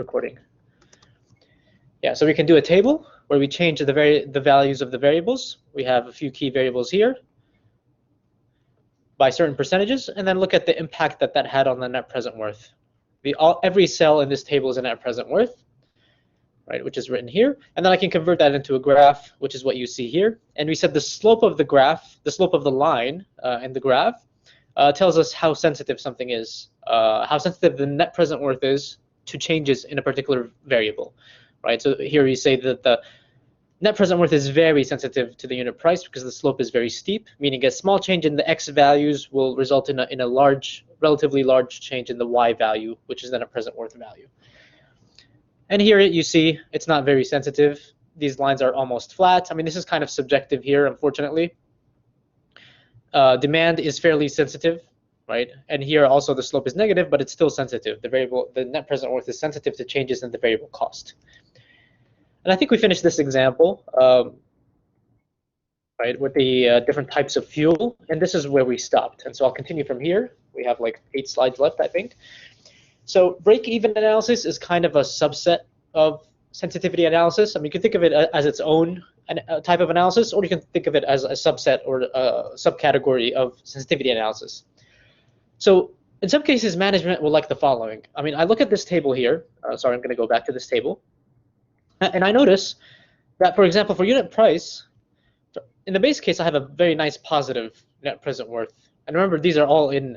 recording. Yeah, so we can do a table where we change the values of the variables. We have a few key variables here by certain percentages, and then look at the impact that that had on the net present worth. Every cell in this table is a net present worth, right, which is written here, and then I can convert that into a graph, which is what you see here. And we said the slope of the graph, the slope of the line in the graph, tells us how sensitive something is, how sensitive the net present worth is to changes in a particular variable, right? So here you say that the net present worth is very sensitive to the unit price because the slope is very steep, meaning a small change in the x values will result in a relatively large change in the y value, which is the net present worth value. And here you see it's not very sensitive. These lines are almost flat. I mean, this is kind of subjective here, unfortunately. Demand is fairly sensitive, right? And here also the slope is negative, but it's still sensitive. The net present worth is sensitive to changes in the variable cost. And I think we finished this example, right, with the different types of fuel, and this is where we stopped. And so I'll continue from here. We have like 8 slides left, I think. So break-even analysis is kind of a subset of sensitivity analysis. I mean, you can think of it as its own type of analysis, or you can think of it as a subset or a subcategory of sensitivity analysis. So in some cases, management will like the following. I mean, I look at this table here. Sorry, I'm going to go back to this table. And I notice that, for example, for unit price, in the base case, I have a very nice positive net present worth. And remember, these are all in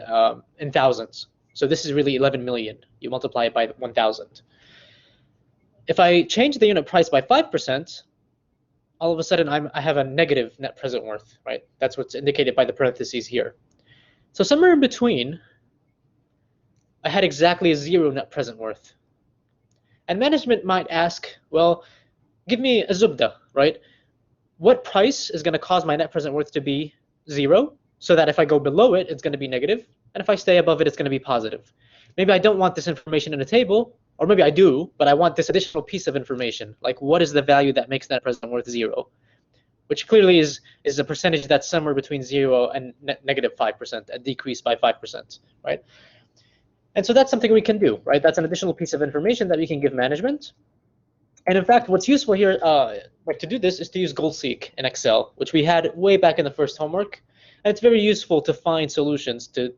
thousands. So this is really 11 million. You multiply it by 1,000. If I change the unit price by 5%, all of a sudden I have a negative net present worth, right? That's what's indicated by the parentheses here. So somewhere in between, I had exactly a 0 net present worth. And management might ask, well, give me a zubda, right? What price is going to cause my net present worth to be 0 so that if I go below it, it's going to be negative, and if I stay above it, it's going to be positive? Maybe I don't want this information in a table, or maybe I do, but I want this additional piece of information, like what is the value that makes net present worth 0, which clearly is a percentage that's somewhere between 0 and negative 5%, a decrease by 5%, right? And so that's something we can do, right? That's an additional piece of information that we can give management. And in fact, what's useful here, like to do this, is to use goal-seek in Excel, which we had way back in the first homework. And it's very useful to find solutions to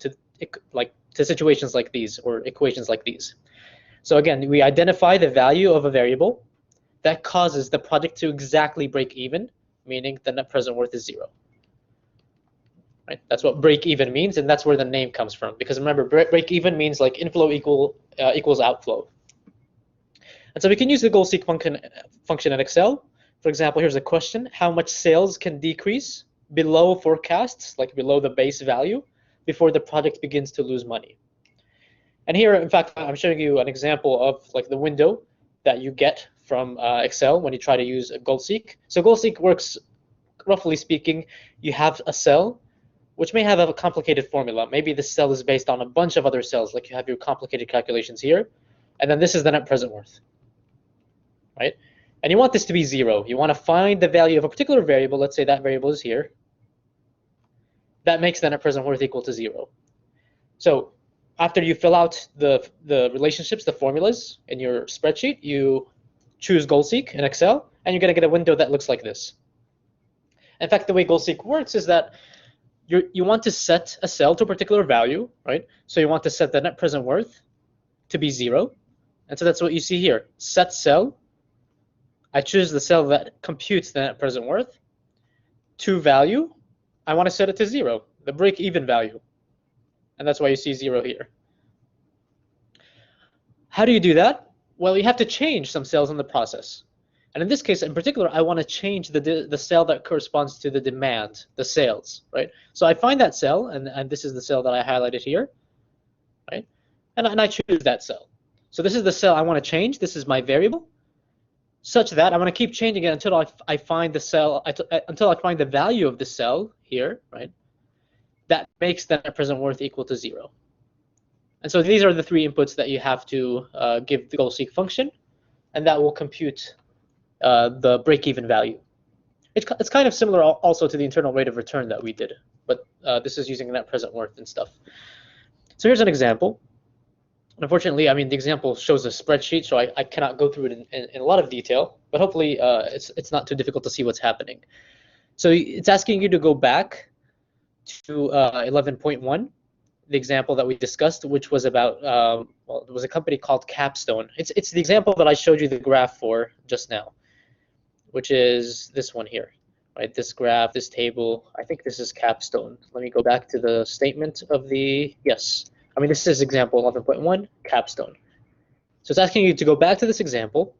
situations like these or equations like these. So again, we identify the value of a variable that causes the project to exactly break even, meaning the net present worth is 0. Right? That's what break even means, and that's where the name comes from. Because remember, break even means like inflow equals outflow. And so we can use the goal-seek function in Excel. For example, here's a question: how much sales can decrease below forecasts, like below the base value, before the project begins to lose money? And here, in fact, I'm showing you an example of like the window that you get from Excel when you try to use a goal-seek. So goal-seek works, roughly speaking, you have a cell which may have a complicated formula. Maybe this cell is based on a bunch of other cells, like you have your complicated calculations here, and then this is the net present worth, right? And you want this to be 0. You want to find the value of a particular variable. Let's say that variable is here. That makes the net present worth equal to 0. So after you fill out the relationships, the formulas in your spreadsheet, you choose goal-seek in Excel, and you're going to get a window that looks like this. In fact, the way goal-seek works is that you want to set a cell to a particular value, right? So you want to set the net present worth to be 0. And so that's what you see here. Set cell. I choose the cell that computes the net present worth. To value, I want to set it to 0, the break-even value. And that's why you see 0 here. How do you do that? Well, you have to change some cells in the process. And in this case, in particular, I want to change the cell that corresponds to the demand, the sales, right? So I find that cell, and this is the cell that I highlighted here, right? And I choose that cell. So this is the cell I want to change. This is my variable, such that I want to keep changing it until I find the cell, until I find the value of the cell here, right? That makes the net present worth equal to 0. And so these are the 3 inputs that you have to give the goal-seek function, and that will compute the break-even value. It's kind of similar also to the internal rate of return that we did, but this is using net present worth and stuff. So here's an example. Unfortunately, I mean, the example shows a spreadsheet, so I cannot go through it in a lot of detail, but hopefully it's not too difficult to see what's happening. So it's asking you to go back to 11.1, the example that we discussed, which was about, well, there was a company called Capstone. It's the example that I showed you the graph for just now, which is this one here, right? This graph, this table, I think this is Capstone. Let me go back to the statement of the, yes. I mean, this is example 11.1, Capstone. So it's asking you to go back to this example,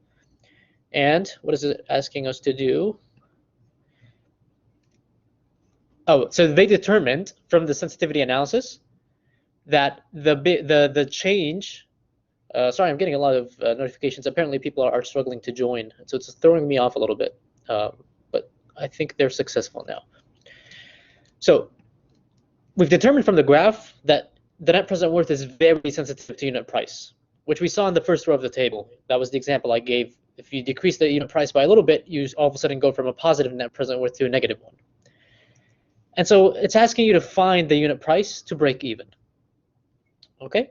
and what is it asking us to do? Oh, so they determined from the sensitivity analysis that the change. Sorry, I'm getting a lot of notifications. Apparently, people are struggling to join, so it's throwing me off a little bit. But I think they're successful now. So we've determined from the graph that the net present worth is very sensitive to unit price, which we saw in the first row of the table. That was the example I gave. If you decrease the unit price by a little bit, you all of a sudden go from a positive net present worth to a negative one. And so it's asking you to find the unit price to break even. Okay?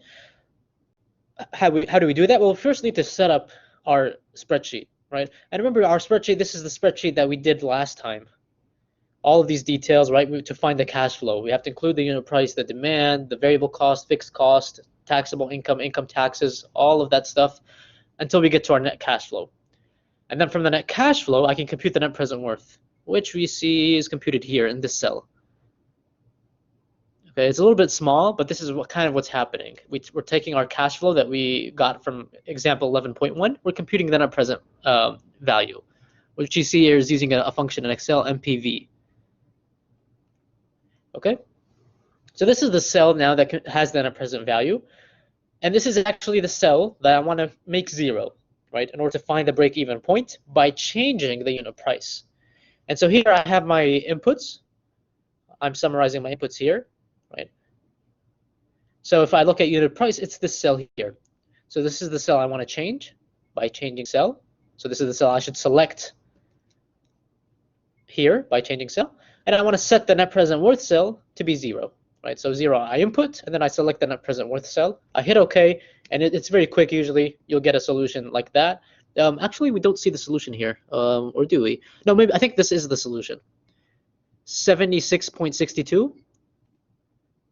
How do we do that? Well, we first need to set up our spreadsheet, right? And remember our spreadsheet, this is the spreadsheet that we did last time. All of these details, right, to find the cash flow. We have to include the unit price, the demand, the variable cost, fixed cost, taxable income, income taxes, all of that stuff until we get to our net cash flow. And then from the net cash flow, I can compute the net present worth, which we see is computed here in this cell. Okay, it's a little bit small, but this is kind of what's happening. We're taking our cash flow that we got from example 11.1. We're computing the net present value, which you see here is using a function in Excel, MPV. Okay, so this is the cell now that has the net present value, and this is actually the cell that I want to make 0, right, in order to find the break-even point by changing the unit price. And so here I have my inputs. I'm summarizing my inputs here. Right. So if I look at unit price, it's this cell here. So this is the cell I want to change by changing cell. So this is the cell I should select here by changing cell. And I want to set the net present worth cell to be 0. Right. So 0 I input, and then I select the net present worth cell. I hit OK, and it's very quick. Usually you'll get a solution like that. Actually, we don't see the solution here, or do we? No, maybe I think this is the solution. 76.62.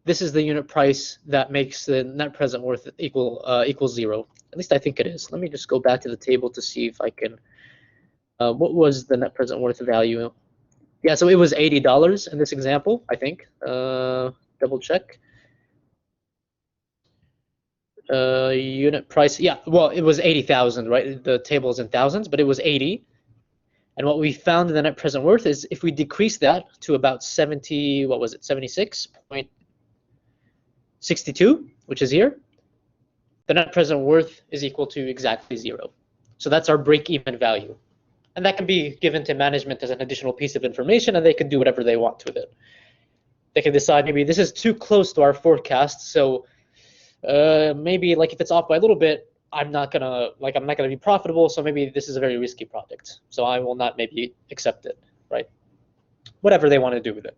This is the unit price that makes the net present worth equal 0. At least I think it is. Let me just go back to the table to see if I can. What was the net present worth value? Yeah, so it was $80 in this example, I think. Double check. Unit price, yeah, well, it was 80,000, right? The table is in thousands, but it was 80. And what we found in the net present worth is if we decrease that to about 70, what was it, 76.62, which is here, the net present worth is equal to exactly 0. So that's our break-even value. And that can be given to management as an additional piece of information, and they can do whatever they want with it. They can decide maybe this is too close to our forecast, so maybe like if it's off by a little bit, I'm not gonna be profitable, so maybe this is a very risky project, so I will not maybe accept it, right? Whatever they want to do with it.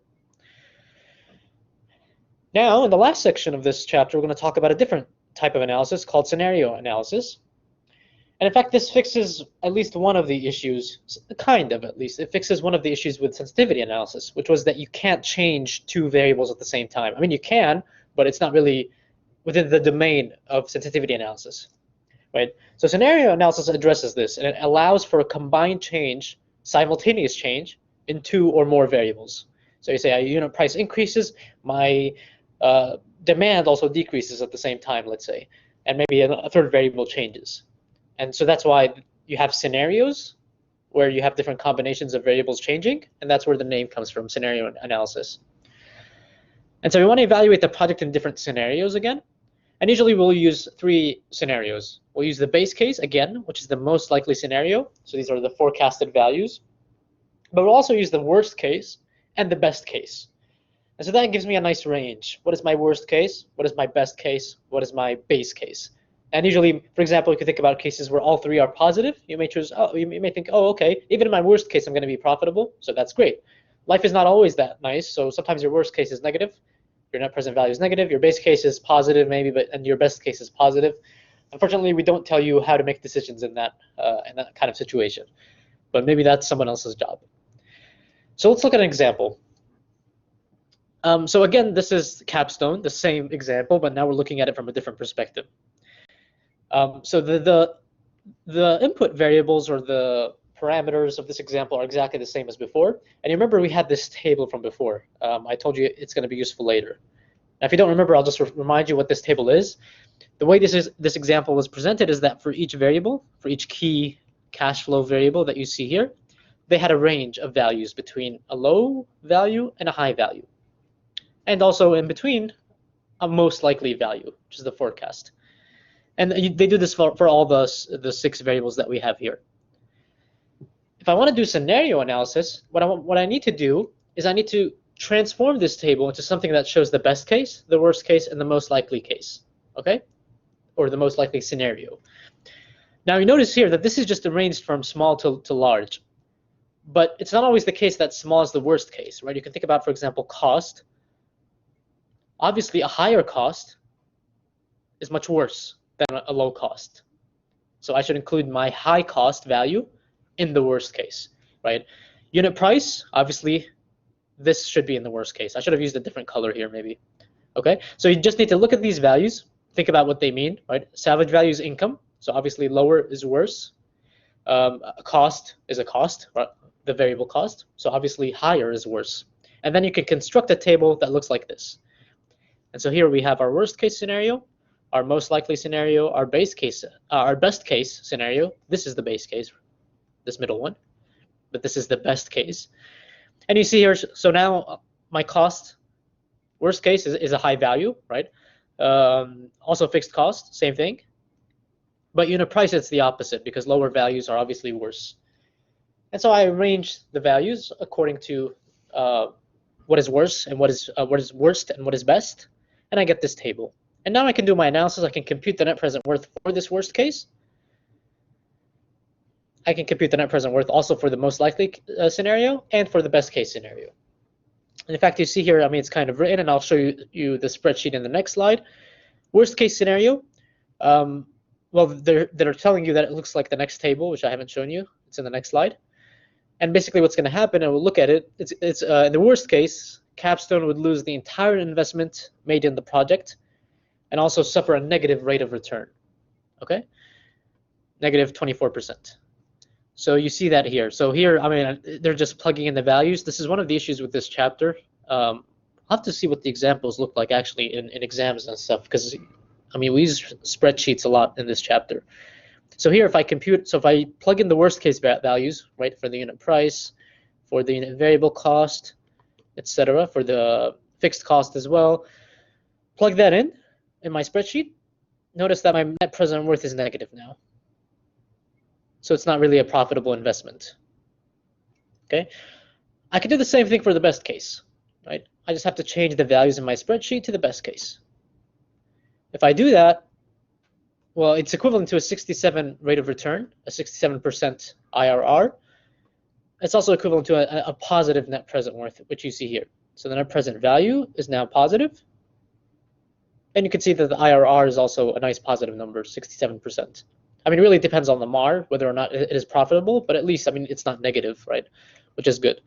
Now, in the last section of this chapter, we're going to talk about a different type of analysis called scenario analysis. And in fact, this fixes at least one of the issues, kind of at least. It fixes one of the issues with sensitivity analysis, which was that you can't change 2 variables at the same time. I mean, you can, but it's not really within the domain of sensitivity analysis, right? So scenario analysis addresses this, and it allows for a combined change, simultaneous change, in 2 or more variables. So you say a unit price increases, my demand also decreases at the same time, let's say, and maybe a third variable changes. And so that's why you have scenarios where you have different combinations of variables changing, and that's where the name comes from, scenario analysis. And so we want to evaluate the project in different scenarios again. And usually we'll use 3 scenarios. We'll use the base case again, which is the most likely scenario. So these are the forecasted values. But we'll also use the worst case and the best case. And so that gives me a nice range. What is my worst case? What is my best case? What is my base case? And usually, for example, you can think about cases where all 3 are positive. You may choose, you may think, oh, okay, even in my worst case, I'm going to be profitable. So that's great. Life is not always that nice. So sometimes your worst case is negative. Your net present value is negative. Your base case is positive, maybe, and your best case is positive. Unfortunately, we don't tell you how to make decisions in that kind of situation, but maybe that's someone else's job. So let's look at an example. So again, this is capstone, the same example, but now we're looking at it from a different perspective. So the input variables or the parameters of this example are exactly the same as before. And you remember we had this table from before. I told you it's going to be useful later. Now, if you don't remember, I'll just remind you what this table is. The way this example was presented is that for each variable, for each key cash flow variable that you see here, they had a range of values between a low value and a high value. And also in between, a most likely value, which is the forecast. And they do this for all the 6 variables that we have here. If I want to do scenario analysis, what I need to do is I need to transform this table into something that shows the best case, the worst case, and the most likely case, okay? Or the most likely scenario. Now you notice here that this is just arranged from small to large, but it's not always the case that small is the worst case, right? You can think about, for example, cost. Obviously, a higher cost is much worse than a low cost. So I should include my high cost value in the worst case, right? Unit price, obviously, this should be in the worst case. I should have used a different color here, maybe. Okay, so you just need to look at these values, think about what they mean, right? Salvage value is income, so obviously lower is worse. Cost is a cost, right? The variable cost, so obviously higher is worse. And then you can construct a table that looks like this. And so here we have our worst case scenario, our most likely scenario, our best case scenario. This is the base case, this middle one, but this is the best case. And you see here, so now my cost, worst case is a high value, right? Also fixed cost, same thing. But unit price, it's the opposite because lower values are obviously worse. And so I arrange the values according to what is worse and what is worst and what is best, and I get this table. And now I can do my analysis. I can compute the net present worth for this worst case. I can compute the net present worth also for the most likely scenario and for the best case scenario. And in fact, you see here, I mean, it's kind of written, and I'll show you the spreadsheet in the next slide. Worst case scenario, well, they're telling you that it looks like the next table, which I haven't shown you. It's in the next slide. And basically what's going to happen, and we'll look at it, it's in the worst case, Capstone would lose the entire investment made in the project and also suffer a negative rate of return, okay? Negative 24%. So you see that here. So here, I mean, they're just plugging in the values. This is one of the issues with this chapter. I'll have to see what the examples look like actually in exams and stuff, because, I mean, we use spreadsheets a lot in this chapter. So here, if I plug in the worst case values, right, for the unit price, for the unit variable cost, etc., for the fixed cost as well, plug that in my spreadsheet, notice that my net present worth is negative now. So it's not really a profitable investment. Okay, I can do the same thing for the best case, right? I just have to change the values in my spreadsheet to the best case. If I do that, well, it's equivalent to a 67 rate of return, a 67% IRR. It's also equivalent to a positive net present worth, which you see here. So the net present value is now positive. And you can see that the IRR is also a nice positive number, 67%. I mean, it really depends on the MAR, whether or not it is profitable, but at least, I mean, it's not negative, right? Which is good.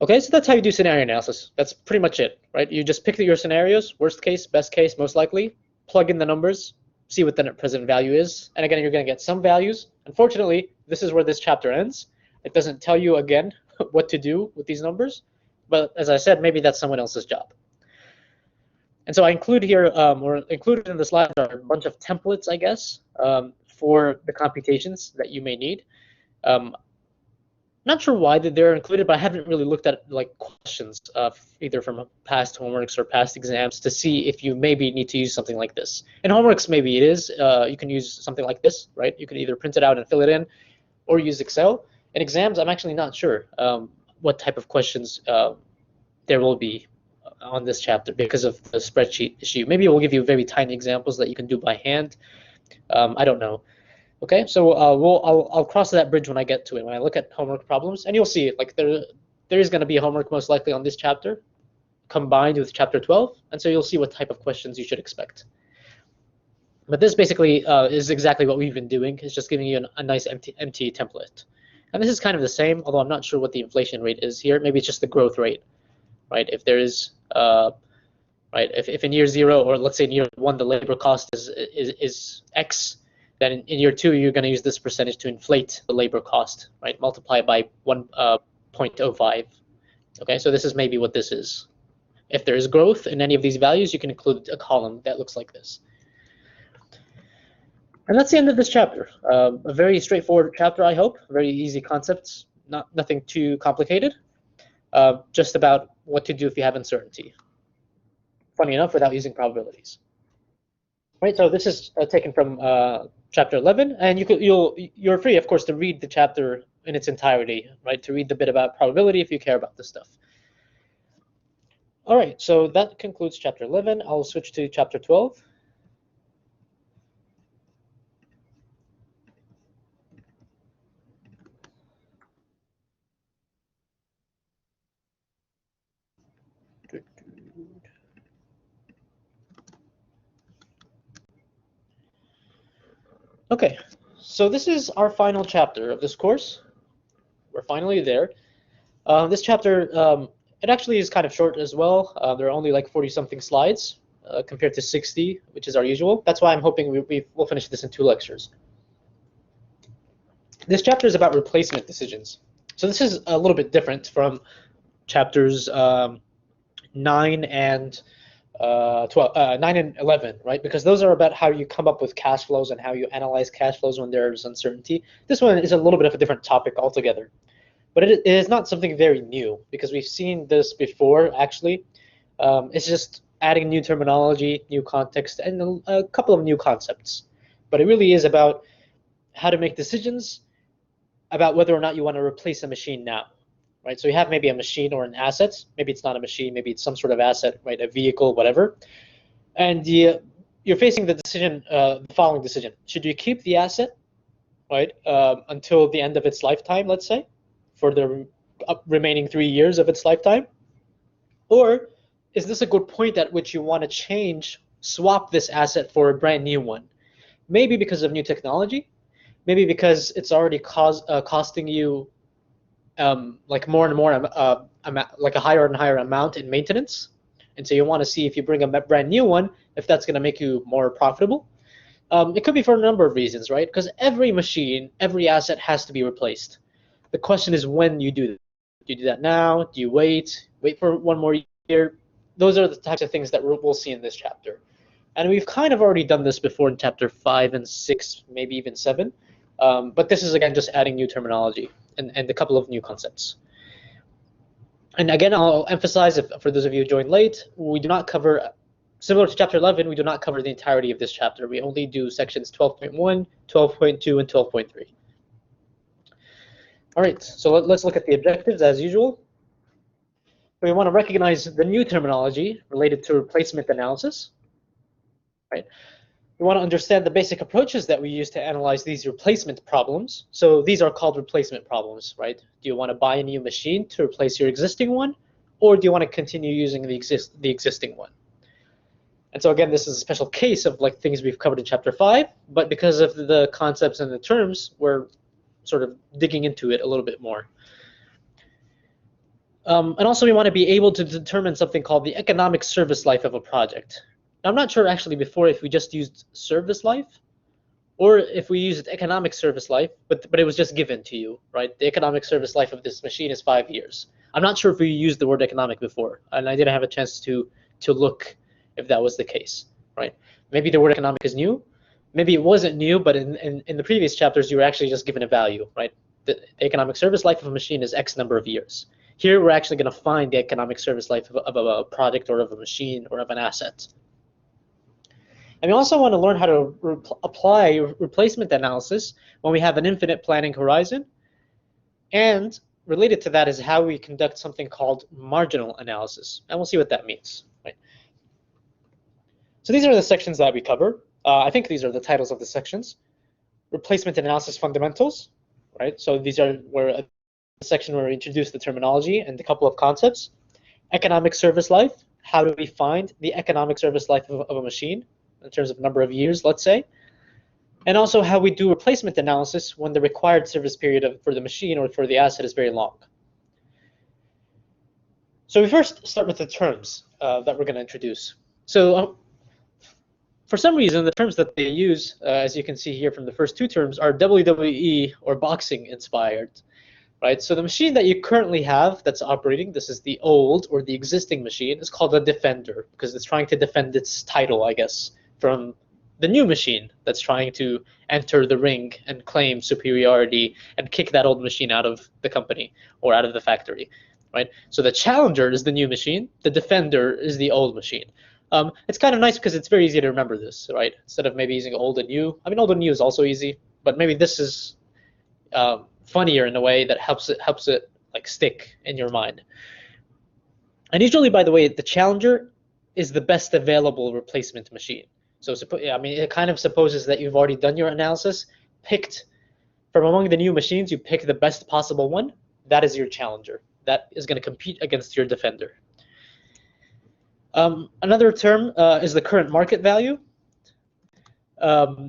Okay, so that's how you do scenario analysis. That's pretty much it, right? You just pick your scenarios, worst case, best case, most likely, plug in the numbers, see what the net present value is. And again, you're going to get some values. Unfortunately, this is where this chapter ends. It doesn't tell you, again, what to do with these numbers. But as I said, maybe that's someone else's job. And so I include here, or included in the slide, are a bunch of templates, I guess, for the computations that you may need. Not sure why they're included, but I haven't really looked at like questions either from past homeworks or past exams to see if you maybe need to use something like this. In homeworks, maybe it is. You can use something like this, right? You can either print it out and fill it in, or use Excel. In exams, I'm actually not sure what type of questions there will be on this chapter because of the spreadsheet issue. Maybe it will give you very tiny examples that you can do by hand. I don't know. Okay, so I'll cross that bridge when I get to it, when I look at homework problems, and you'll see like there is going to be homework most likely on this chapter. combined with chapter 12, and so you'll see what type of questions you should expect. But this basically is exactly what we've been doing. It's just giving you a nice empty template. And this is kind of the same, although I'm not sure what the inflation rate is here. Maybe it's just the growth rate, right? If there is, right, if in year 0, or let's say in year 1, the labor cost is X, then in year 2, you're going to use this percentage to inflate the labor cost, right? Multiply it by 1.05. Okay, so this is maybe what this is. If there is growth in any of these values, you can include a column that looks like this. And that's the end of this chapter. A very straightforward chapter, I hope. Very easy concepts, nothing too complicated. Just about what to do if you have uncertainty. Funny enough, without using probabilities. Right. So this is taken from chapter 11, and you're free, of course, to read the chapter in its entirety. Right. To read the bit about probability if you care about this stuff. All right. So that concludes chapter 11. I'll switch to chapter 12. Okay, so this is our final chapter of this course. We're finally there. This chapter, it actually is kind of short as well. There are only like 40-something slides compared to 60, which is our usual. That's why I'm hoping we'll finish this in 2 lectures. This chapter is about replacement decisions. So this is a little bit different from chapters 9 and 9 and 11, right? Because those are about how you come up with cash flows and how you analyze cash flows when there's uncertainty. This one is a little bit of a different topic altogether. But it is not something very new, because we've seen this before, actually. It's just adding new terminology, new context, and a couple of new concepts. But it really is about how to make decisions about whether or not you want to replace a machine now. Right, so you have maybe a machine or an asset. Maybe it's not a machine, maybe it's some sort of asset, right? A vehicle, whatever. And you're facing the decision, the following decision: should you keep the asset, right, until the end of its lifetime, let's say, for the remaining 3 years of its lifetime, or is this a good point at which you want to swap this asset for a brand new one? Maybe because of new technology, maybe because it's already costing you like more and more like a higher and higher amount in maintenance, and so you want to see if you bring a brand new one, if that's going to make you more profitable. It could be for a number of reasons, right? Because every machine, every asset has to be replaced. The question is when you do that. Do you do that now? Do you wait for 1 more year? Those are the types of things that we'll see in this chapter, and we've kind of already done this before in chapter 5 and 6, maybe even 7. But this is, again, just adding new terminology and a couple of new concepts. And again, I'll emphasize, for those of you who joined late, we do not cover, similar to chapter 11, we do not cover the entirety of this chapter. We only do sections 12.1, 12.2, and 12.3. All right, so let's look at the objectives as usual. We want to recognize the new terminology related to replacement analysis, right? We want to understand the basic approaches that we use to analyze these replacement problems. So these are called replacement problems, right? Do you want to buy a new machine to replace your existing one, or do you want to continue using the existing one? And so again, this is a special case of like things we've covered in chapter 5, but because of the concepts and the terms, we're sort of digging into it a little bit more. And also we want to be able to determine something called the economic service life of a project. I'm not sure actually before if we just used service life or if we used economic service life, but it was just given to you, right? The economic service life of this machine is 5 years. I'm not sure if we used the word economic before, and I didn't have a chance to look if that was the case, right? Maybe the word economic is new. Maybe it wasn't new, but in the previous chapters, you were actually just given a value, right? The economic service life of a machine is X number of years. Here, we're actually going to find the economic service life of a product or of a machine or of an asset. And we also want to learn how to apply replacement analysis when we have an infinite planning horizon. And related to that is how we conduct something called marginal analysis. And we'll see what that means. Right? So these are the sections that we cover. I think these are the titles of the sections. Replacement analysis fundamentals. Right? So these are the section where we introduce the terminology and a couple of concepts. Economic service life, how do we find the economic service life of a machine in terms of number of years, let's say. And also how we do replacement analysis when the required service period for the machine or for the asset is very long. So we first start with the terms that we're going to introduce. So for some reason, the terms that they use, as you can see here from the first two terms, are WWE or boxing inspired, right? So the machine that you currently have that's operating, this is the old or the existing machine, is called a defender because it's trying to defend its title, I guess, from the new machine that's trying to enter the ring and claim superiority and kick that old machine out of the company or out of the factory, right? So the challenger is the new machine, the defender is the old machine. It's kind of nice because it's very easy to remember this, right? Instead of maybe using old and new. I mean, old and new is also easy, but maybe this is funnier in a way that helps it like stick in your mind. And usually, by the way, the challenger is the best available replacement machine. So I mean, it kind of supposes that you've already done your analysis, picked from among the new machines, you pick the best possible one. That is your challenger. That is going to compete against your defender. Another term is the current market value,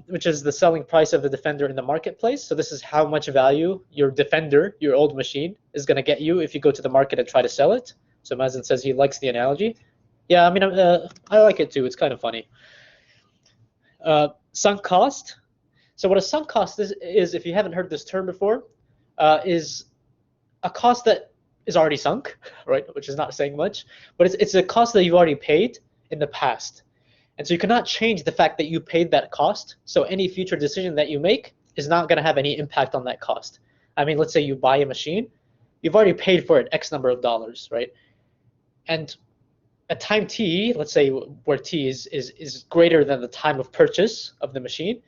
which is the selling price of the defender in the marketplace. So this is how much value your defender, your old machine, is going to get you if you go to the market and try to sell it. So Mazen says he likes the analogy. Yeah, I mean, I like it too. It's kind of funny. Sunk cost. So what a sunk cost is, if you haven't heard this term before, is a cost that is already sunk, right? Which is not saying much, but it's a cost that you've already paid in the past. And so you cannot change the fact that you paid that cost. So any future decision that you make is not going to have any impact on that cost. I mean, let's say you buy a machine, you've already paid for it X number of dollars, right? And at time t, let's say where t is greater than the time of purchase of the machine,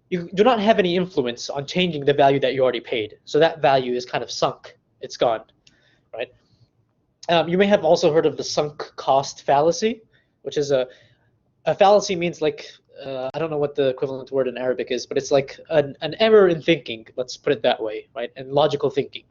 you do not have any influence on changing the value that you already paid. So that value is kind of sunk. It's gone, right? You may have also heard of the sunk cost fallacy, which is a fallacy means like, I don't know what the equivalent word in Arabic is, but it's like an error in thinking, let's put it that way, right? And logical thinking.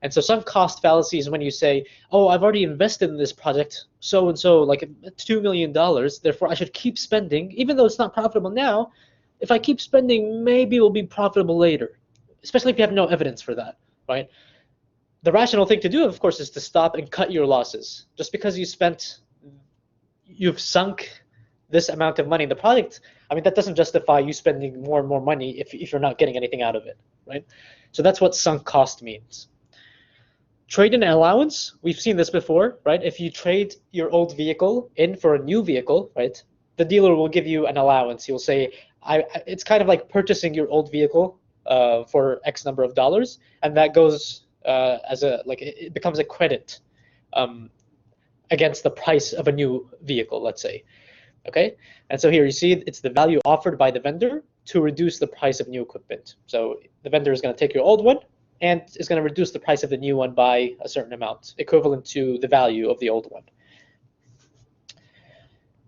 And so sunk cost fallacy is when you say, oh, I've already invested in this project so-and-so, like $2 million, therefore I should keep spending, even though it's not profitable now. If I keep spending, maybe it will be profitable later, especially if you have no evidence for that, right? The rational thing to do, of course, is to stop and cut your losses. Just because you've sunk this amount of money in the project, I mean, that doesn't justify you spending more and more money if you're not getting anything out of it, right? So that's what sunk cost means. Trade-in allowance, we've seen this before, right? If you trade your old vehicle in for a new vehicle, right, the dealer will give you an allowance. He'll say, it's kind of like purchasing your old vehicle for X number of dollars, and that goes it becomes a credit against the price of a new vehicle, let's say. Okay, and so here you see it's the value offered by the vendor to reduce the price of new equipment. So the vendor is going to take your old one and is going to reduce the price of the new one by a certain amount, equivalent to the value of the old one.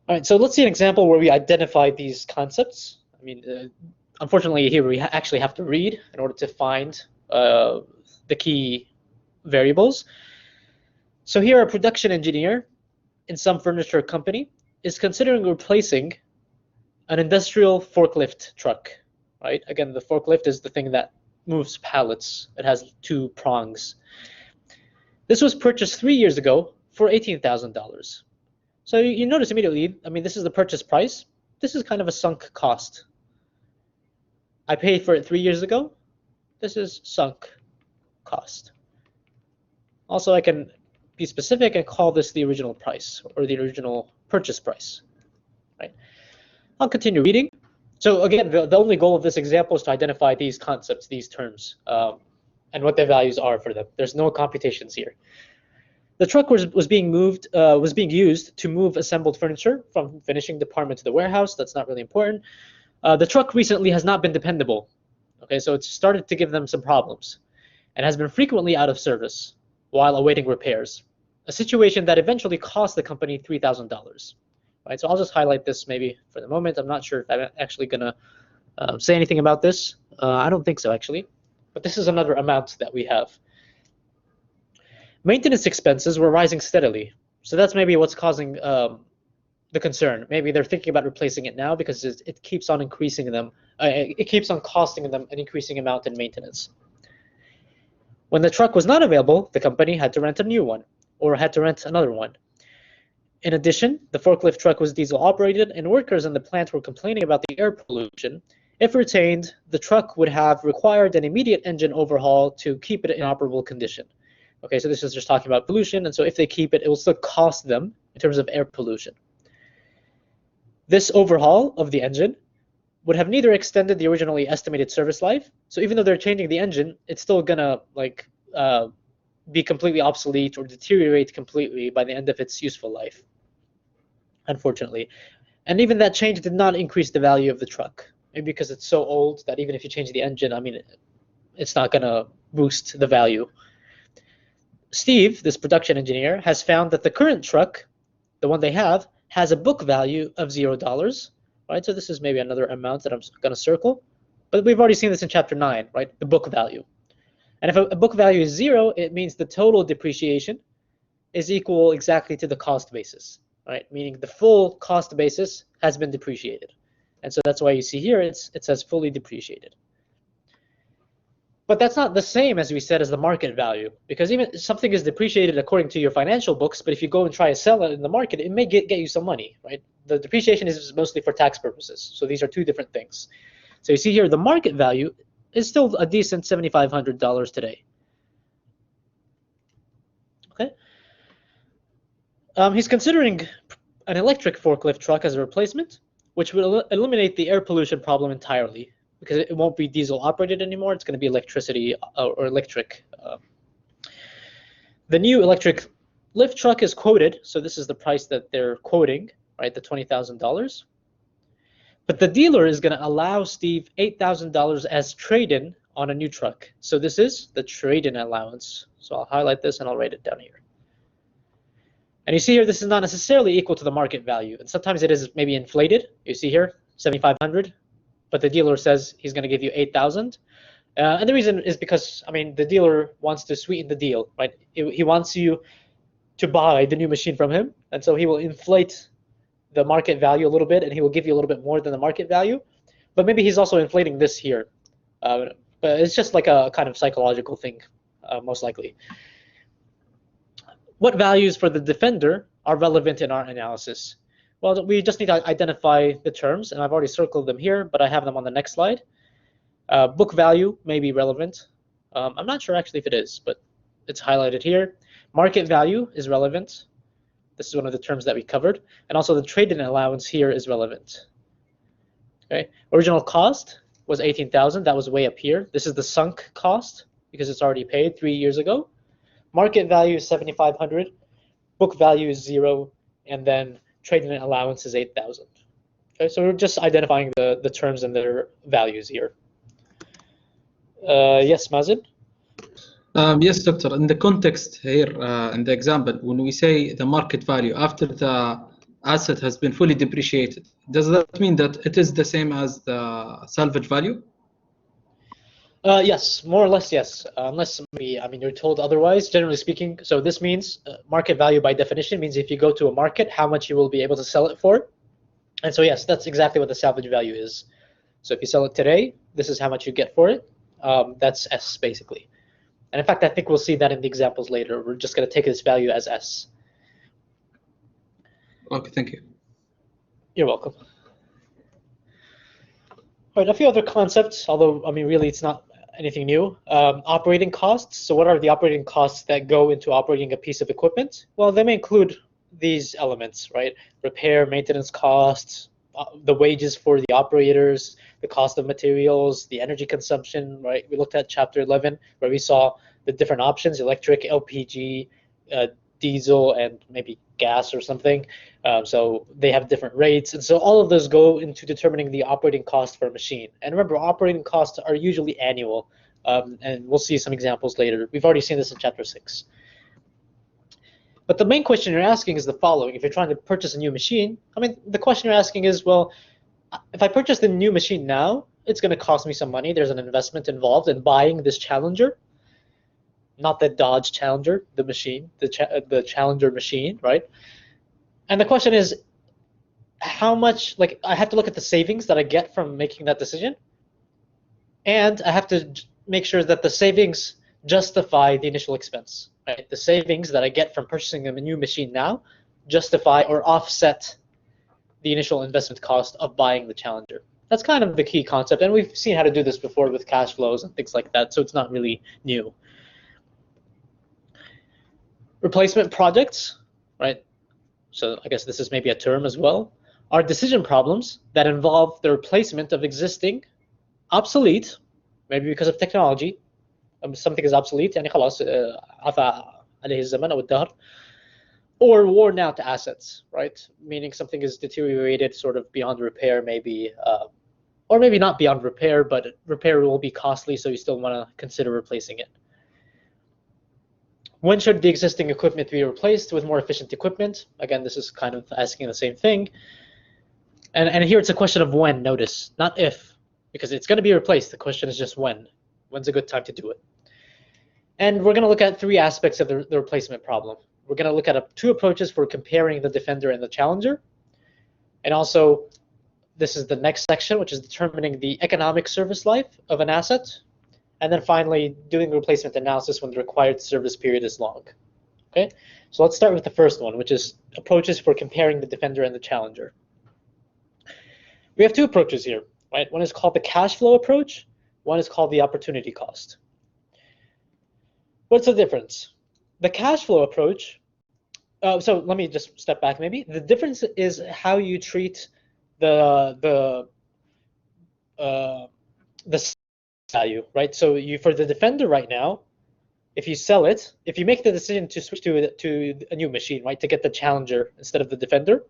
All right, so let's see an example where we identify these concepts. I mean, unfortunately, here we actually have to read in order to find the key variables. So here, a production engineer in some furniture company is considering replacing an industrial forklift truck, right? Again, the forklift is the thing that moves pallets. It has two prongs. This was purchased 3 years ago for $18,000. So you notice immediately, I mean, this is the purchase price. This is kind of a sunk cost. I paid for it 3 years ago. This is sunk cost. Also, I can be specific and call this the original price or the original purchase price, right? I'll continue reading. So again, the only goal of this example is to identify these concepts, these terms, and what their values are for them. There's no computations here. The truck was being used to move assembled furniture from finishing department to the warehouse. That's not really important. The truck recently has not been dependable. Okay, so it's started to give them some problems and has been frequently out of service while awaiting repairs, a situation that eventually cost the company $3,000. Right, so I'll just highlight this maybe for the moment. I'm not sure if I'm actually going to say anything about this. I don't think so, actually. But this is another amount that we have. Maintenance expenses were rising steadily. So that's maybe what's causing the concern. Maybe they're thinking about replacing it now because it keeps on increasing them. It keeps on costing them an increasing amount in maintenance. When the truck was not available, the company had to rent a new one or had to rent another one. In addition, the forklift truck was diesel operated and workers in the plant were complaining about the air pollution. If retained, the truck would have required an immediate engine overhaul to keep it in operable condition. Okay, so this is just talking about pollution, and so if they keep it, it will still cost them in terms of air pollution. This overhaul of the engine would have neither extended the originally estimated service life, so even though they're changing the engine, it's still gonna be completely obsolete or deteriorate completely by the end of its useful life, unfortunately. And even that change did not increase the value of the truck, maybe because it's so old that even if you change the engine, I mean, it's not gonna boost the value. Steve, this production engineer, has found that the current truck, the one they have, has a book value of $0, right? So this is maybe another amount that I'm gonna circle, but we've already seen this in chapter 9, right? The book value. And if a book value is 0, it means the total depreciation is equal exactly to the cost basis, right? Meaning the full cost basis has been depreciated. And so that's why you see here it says fully depreciated. But that's not the same, as we said, as the market value, because even something is depreciated according to your financial books, but if you go and try to sell it in the market, it may get you some money, right? The depreciation is mostly for tax purposes. So these are two different things. So you see here, the market value is still a decent $7,500 today. Okay. He's considering an electric forklift truck as a replacement, which will eliminate the air pollution problem entirely, because it won't be diesel operated anymore. It's going to be electricity or electric. The new electric lift truck is quoted, so this is the price that they're quoting, right? The $20,000. But the dealer is going to allow Steve $8,000 as trade-in on a new truck. So this is the trade-in allowance. So I'll highlight this and I'll write it down here. And you see here, this is not necessarily equal to the market value, and sometimes it is maybe inflated. You see here, 7,500. But the dealer says he's going to give you 8,000, and the reason is because, I mean, the dealer wants to sweeten the deal, right? He wants you to buy the new machine from him, and so he will inflate the market value a little bit, and he will give you a little bit more than the market value. But maybe he's also inflating this here, but it's just like a kind of psychological thing, most likely. What values for the defender are relevant in our analysis? Well, we just need to identify the terms, and I've already circled them here, but I have them on the next slide. Book value may be relevant. I'm not sure actually if it is, but it's highlighted here. Market value is relevant. This is one of the terms that we covered. And also the trade-in allowance here is relevant. Okay. Original cost was 18,000. That was way up here. This is the sunk cost because it's already paid 3 years ago. Market value is 7,500. Book value is 0, and then trade-in allowance is 8,000. Okay, so we're just identifying the terms and their values here. Yes, Mazin? Yes, doctor. In the context here, in the example, when we say the market value after the asset has been fully depreciated, does that mean that it is the same as the salvage value? Yes, more or less, yes. Unless maybe, I mean, you're told otherwise, generally speaking. So this means market value by definition means if you go to a market, how much you will be able to sell it for. And so yes, that's exactly what the salvage value is. So if you sell it today, this is how much you get for it. That's S basically. And in fact, I think we'll see that in the examples later. We're just going to take this value as S. Okay, thank you. You're welcome. All right, a few other concepts, although, I mean, really it's not anything new. Operating costs. So what are the operating costs that go into operating a piece of equipment? Well, they may include these elements, right? Repair, maintenance costs, the wages for the operators, the cost of materials, the energy consumption, right? We looked at chapter 11 where we saw the different options, electric, LPG, diesel, and maybe gas or something. So they have different rates. And so all of those go into determining the operating cost for a machine. And remember, operating costs are usually annual. And we'll see some examples later. We've already seen this in chapter 6. But the main question you're asking is the following. If you're trying to purchase a new machine, I mean, the question you're asking is, well, if I purchase the new machine now, it's going to cost me some money. There's an investment involved in buying this Challenger. not the Dodge Challenger, the machine, the Challenger machine, right? And the question is, how much, like, I have to look at the savings that I get from making that decision, and I have to make sure that the savings justify the initial expense, right? The savings that I get from purchasing a new machine now justify or offset the initial investment cost of buying the Challenger. That's kind of the key concept, and we've seen how to do this before with cash flows and things like that, so it's not really new. Replacement projects, right? So I guess this is maybe a term as well, are decision problems that involve the replacement of existing, obsolete, maybe because of technology, something is obsolete, يعني خلاص عفى عليه الزمن أو الدهر, or worn out assets, right? Meaning something is deteriorated, sort of beyond repair, maybe, or maybe not beyond repair, but repair will be costly, so you still want to consider replacing it. When should the existing equipment be replaced with more efficient equipment? Again, this is kind of asking the same thing. And here it's a question of when, notice, not if, because it's going to be replaced. The question is just when. When's a good time to do it? And we're going to look at three aspects of the replacement problem. We're going to look at two approaches for comparing the Defender and the Challenger. And also, this is the next section, which is determining the economic service life of an asset. And then finally, doing replacement analysis when the required service period is long. Okay, so let's start with the first one, which is approaches for comparing the Defender and the Challenger. We have two approaches here, right? One is called the cash flow approach. One is called the opportunity cost. What's the difference? The cash flow approach, so let me just step back maybe. The difference is how you treat the value, right? So for the Defender right now, if you sell it, if you make the decision to switch to a new machine, right, to get the Challenger instead of the Defender,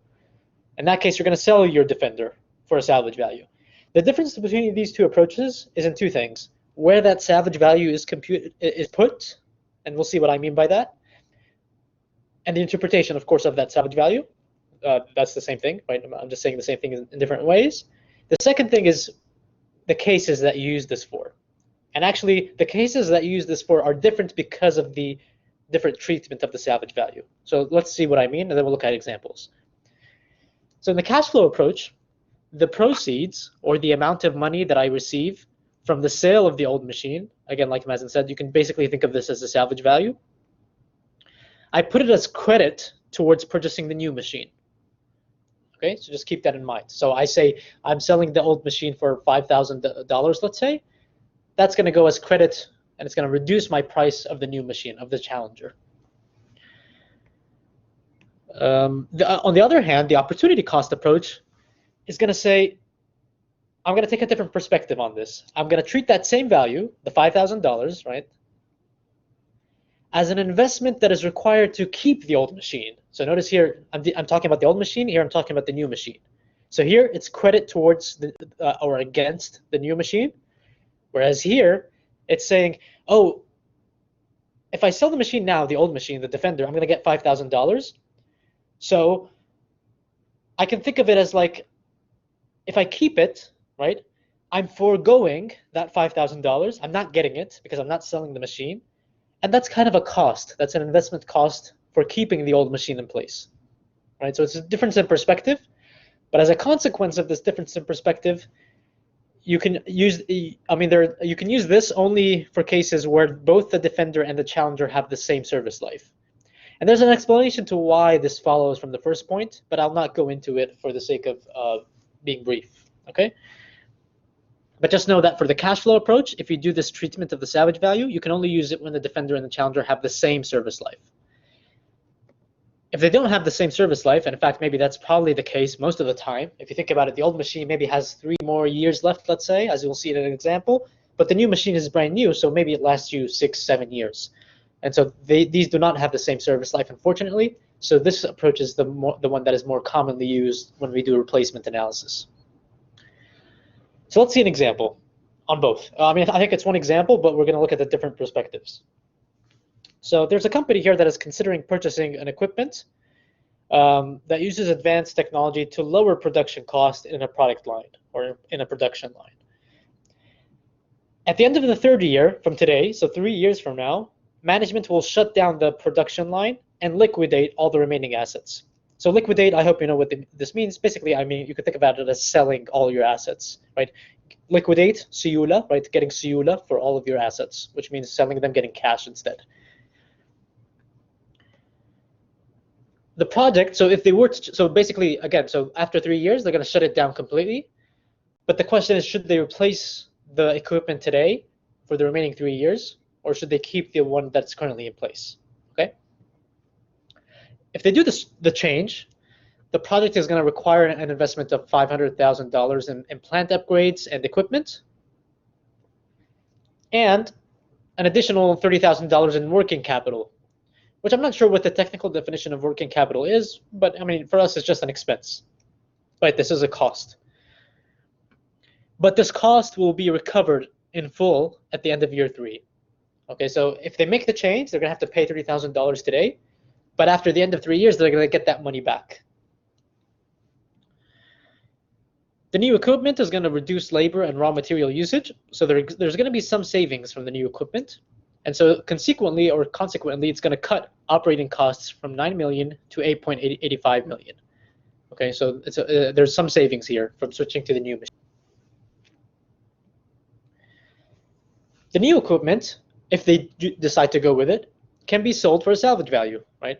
in that case, you're going to sell your Defender for a salvage value. The difference between these two approaches is in two things: where that salvage value is put, and we'll see what I mean by that, and the interpretation, of course, of that salvage value. That's the same thing, right? I'm just saying the same thing in different ways. The second thing is the cases that you use this for. And actually, the cases that you use this for are different because of the different treatment of the salvage value. So let's see what I mean, and then we'll look at examples. So in the cash flow approach, the proceeds, or the amount of money that I receive from the sale of the old machine, again, like Mazen said, you can basically think of this as a salvage value. I put it as credit towards purchasing the new machine. Okay, so just keep that in mind. So I say I'm selling the old machine for $5,000, let's say. That's going to go as credit, and it's going to reduce my price of the new machine, of the Challenger. On the other hand, the opportunity cost approach is going to say, I'm going to take a different perspective on this. I'm going to treat that same value, the $5,000, right, as an investment that is required to keep the old machine. So notice here, I'm talking about the old machine. Here, I'm talking about the new machine. So here, it's credit towards the, or against the new machine. Whereas here, it's saying, oh, if I sell the machine now, the old machine, the Defender, I'm going to get $5,000. So I can think of it as like, if I keep it, right, I'm foregoing that $5,000. I'm not getting it because I'm not selling the machine. And that's kind of a cost. That's an investment cost for keeping the old machine in place, right? So it's a difference in perspective. But as a consequence of this difference in perspective, you can use, you can use this only for cases where both the Defender and the Challenger have the same service life. And there's an explanation to why this follows from the first point, but I'll not go into it for the sake of being brief, okay? But just know that for the cash flow approach, if you do this treatment of the salvage value, you can only use it when the Defender and the Challenger have the same service life. If they don't have the same service life, and in fact, maybe that's probably the case most of the time. If you think about it, the old machine maybe has 3 more years left, let's say, as you'll see in an example, but the new machine is brand new, so maybe it lasts you 6, 7 years. And so these do not have the same service life, unfortunately. So this approach is the one that is more commonly used when we do replacement analysis. So let's see an example on both. I think it's one example, but we're going to look at the different perspectives. So there's a company here that is considering purchasing an equipment that uses advanced technology to lower production cost in a product line or in a production line. At the end of the third year from today, so 3 years from now, management will shut down the production line and liquidate all the remaining assets. So liquidate, I hope you know what this means. Basically, I mean, you could think about it as selling all your assets, right? Liquidate, siyula, right? Getting siyula for all of your assets, which means selling them, getting cash instead. The project, so if they were to, so basically, again, so after 3 years, they're going to shut it down completely. But the question is, should they replace the equipment today for the remaining 3 years, or should they keep the one that's currently in place? Okay. If they do the change, the project is going to require an investment of $500,000 in plant upgrades and equipment, and an additional $30,000 in working capital, which I'm not sure what the technical definition of working capital is, but I mean, for us, it's just an expense. Right, this is a cost. But this cost will be recovered in full at the end of year 3. Okay, so if they make the change, they're going to have to pay $30,000 today, but after the end of 3 years, they're going to get that money back. The new equipment is going to reduce labor and raw material usage, so there's going to be some savings from the new equipment. And so consequently, it's going to cut operating costs from 9 million to 8.85 million. Okay, so there's some savings here from switching to the new machine. The new equipment, if they decide to go with it, can be sold for a salvage value, right?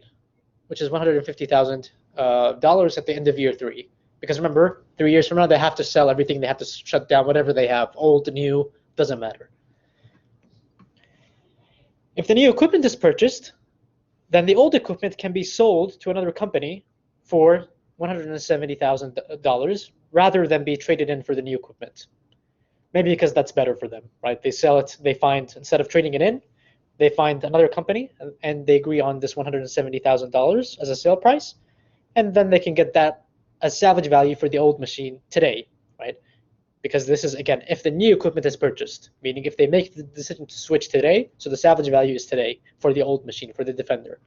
Which is $150,000 at the end of year 3. Because remember, 3 years from now, they have to sell everything. They have to shut down whatever they have, old, new, doesn't matter. If the new equipment is purchased, then the old equipment can be sold to another company for $170,000 rather than be traded in for the new equipment. Maybe because that's better for them, right? They sell it, they find, instead of trading it in, they find another company and they agree on this $170,000 as a sale price, and then they can get that as salvage value for the old machine today, right? Because this is, again, if the new equipment is purchased, meaning if they make the decision to switch today, so the salvage value is today for the old machine, for the Defender.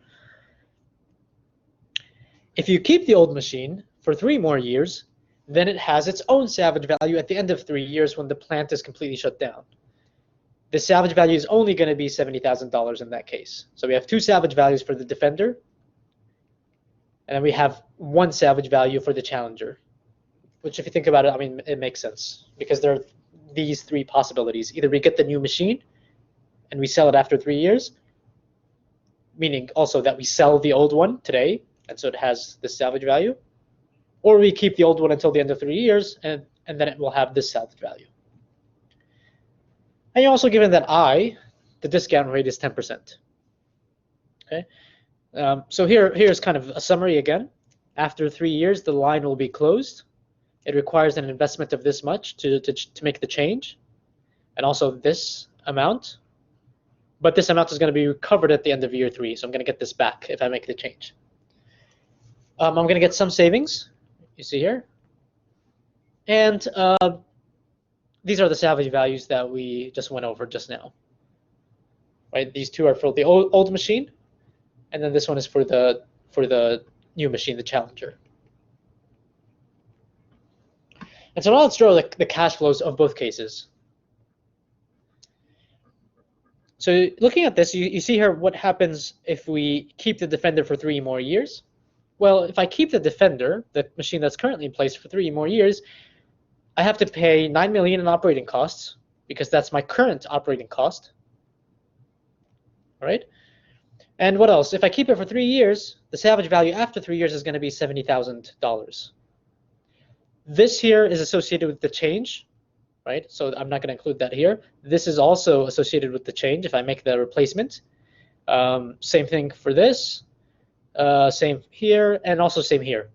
If you keep the old machine for 3 more years, then it has its own salvage value at the end of 3 years when the plant is completely shut down. The salvage value is only going to be $70,000 in that case. So we have 2 salvage values for the Defender, and then we have 1 salvage value for the Challenger, which if you think about it, I mean, it makes sense because there are these 3 possibilities. Either we get the new machine and we sell it after 3 years, meaning also that we sell the old one today, and so it has this salvage value, or we keep the old one until the end of 3 years, and then it will have this salvage value. And you're also given that the discount rate is 10%. Okay, so here's kind of a summary again. After 3 years, the line will be closed. It requires an investment of this much to make the change, and also this amount. But this amount is going to be recovered at the end of year 3, so I'm going to get this back if I make the change. I'm going to get some savings, you see here. And these are the salvage values that we just went over just now. Right? These 2 are for the old machine, and then this one is for the new machine, the Challenger. And so now let's draw the cash flows of both cases. So looking at this, you see here what happens if we keep the Defender for 3 more years. Well, if I keep the Defender, the machine that's currently in place, for 3 more years, I have to pay 9 million in operating costs because that's my current operating cost. All right. And what else? If I keep it for 3 years, the salvage value after 3 years is going to be $70,000. This here is associated with the change, right? So I'm not going to include that here. This is also associated with the change if I make the replacement. Same thing for this. Same here, and also same here.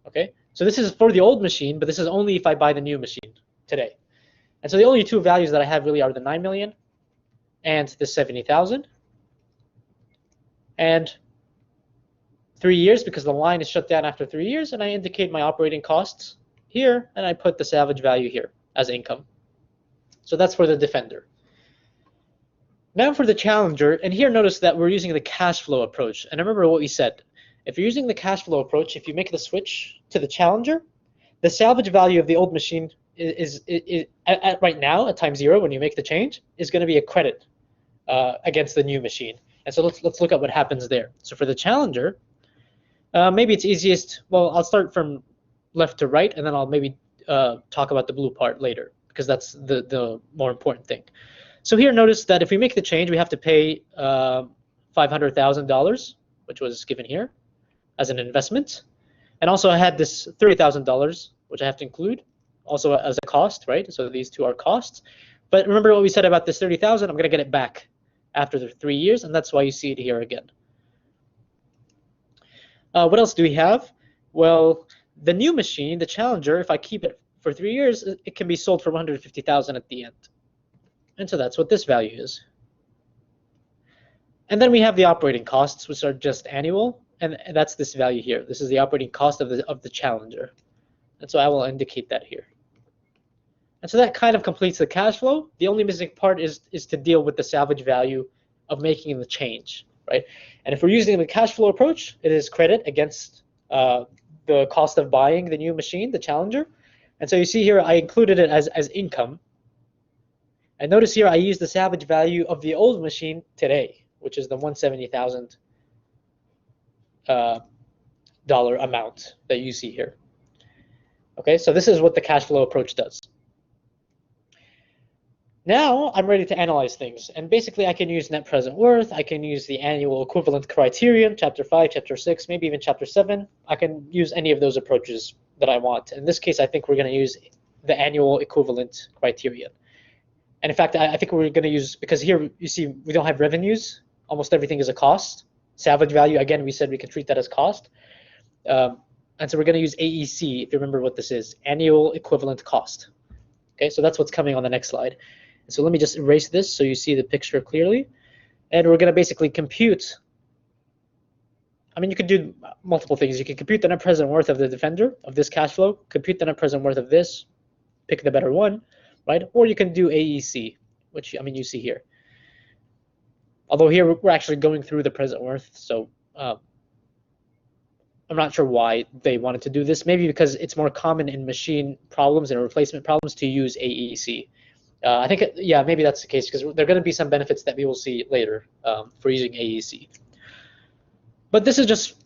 Okay, so this is for the old machine, but this is only if I buy the new machine today. And so the only 2 values that I have really are the 9 million and the 70,000. And 3 years because the line is shut down after 3 years, and I indicate my operating costs here, and I put the salvage value here as income. So that's for the Defender. Now for the Challenger, and here notice that we're using the cash flow approach. And remember what we said. If you're using the cash flow approach, if you make the switch to the Challenger, the salvage value of the old machine is right now, at time 0, when you make the change, is going to be a credit against the new machine. And so let's look at what happens there. So for the challenger, maybe it's easiest. Well, I'll start from left to right, and then I'll maybe talk about the blue part later, because that's the more important thing. So here, notice that if we make the change, we have to pay $500,000, which was given here as an investment. And also I had this $30,000, which I have to include also as a cost, right? So these two are costs. But remember what we said about this 30,000, I'm going to get it back after the 3 years, and that's why you see it here again. What else do we have? Well, the new machine, the Challenger, if I keep it for 3 years, it can be sold for 150,000 at the end. And so that's what this value is. And then we have the operating costs, which are just annual, and that's this value here. This is the operating cost of the Challenger. And so I will indicate that here. And so that kind of completes the cash flow. The only missing part is to deal with the salvage value of making the change, right? And if we're using the cash flow approach, it is credit against the cost of buying the new machine, the Challenger. And so you see here, I included it as income. And notice here, I use the salvage value of the old machine today, which is the $170,000 dollar amount that you see here. Okay, so this is what the cash flow approach does. Now I'm ready to analyze things, and basically I can use net present worth, I can use the annual equivalent criterion, chapter 5, chapter 6, maybe even chapter 7. I can use any of those approaches that I want. In this case, I think we're going to use the annual equivalent criterion. And in fact, I think we're going to use, because here you see we don't have revenues, almost everything is a cost. Salvage value, again, we said we can treat that as cost. And so we're going to use AEC, if you remember what this is, annual equivalent cost. Okay, so that's what's coming on the next slide. So let me just erase this so you see the picture clearly. And we're going to basically compute. I mean, you could do multiple things. You can compute the net present worth of the defender, of this cash flow, compute the net present worth of this, pick the better one, right? Or you can do AEC, which, I mean, you see here. Although here we're actually going through the present worth, so I'm not sure why they wanted to do this. Maybe because it's more common in machine problems and replacement problems to use AEC. I think, yeah, maybe that's the case, because there are going to be some benefits that we will see later for using AEC. But this is just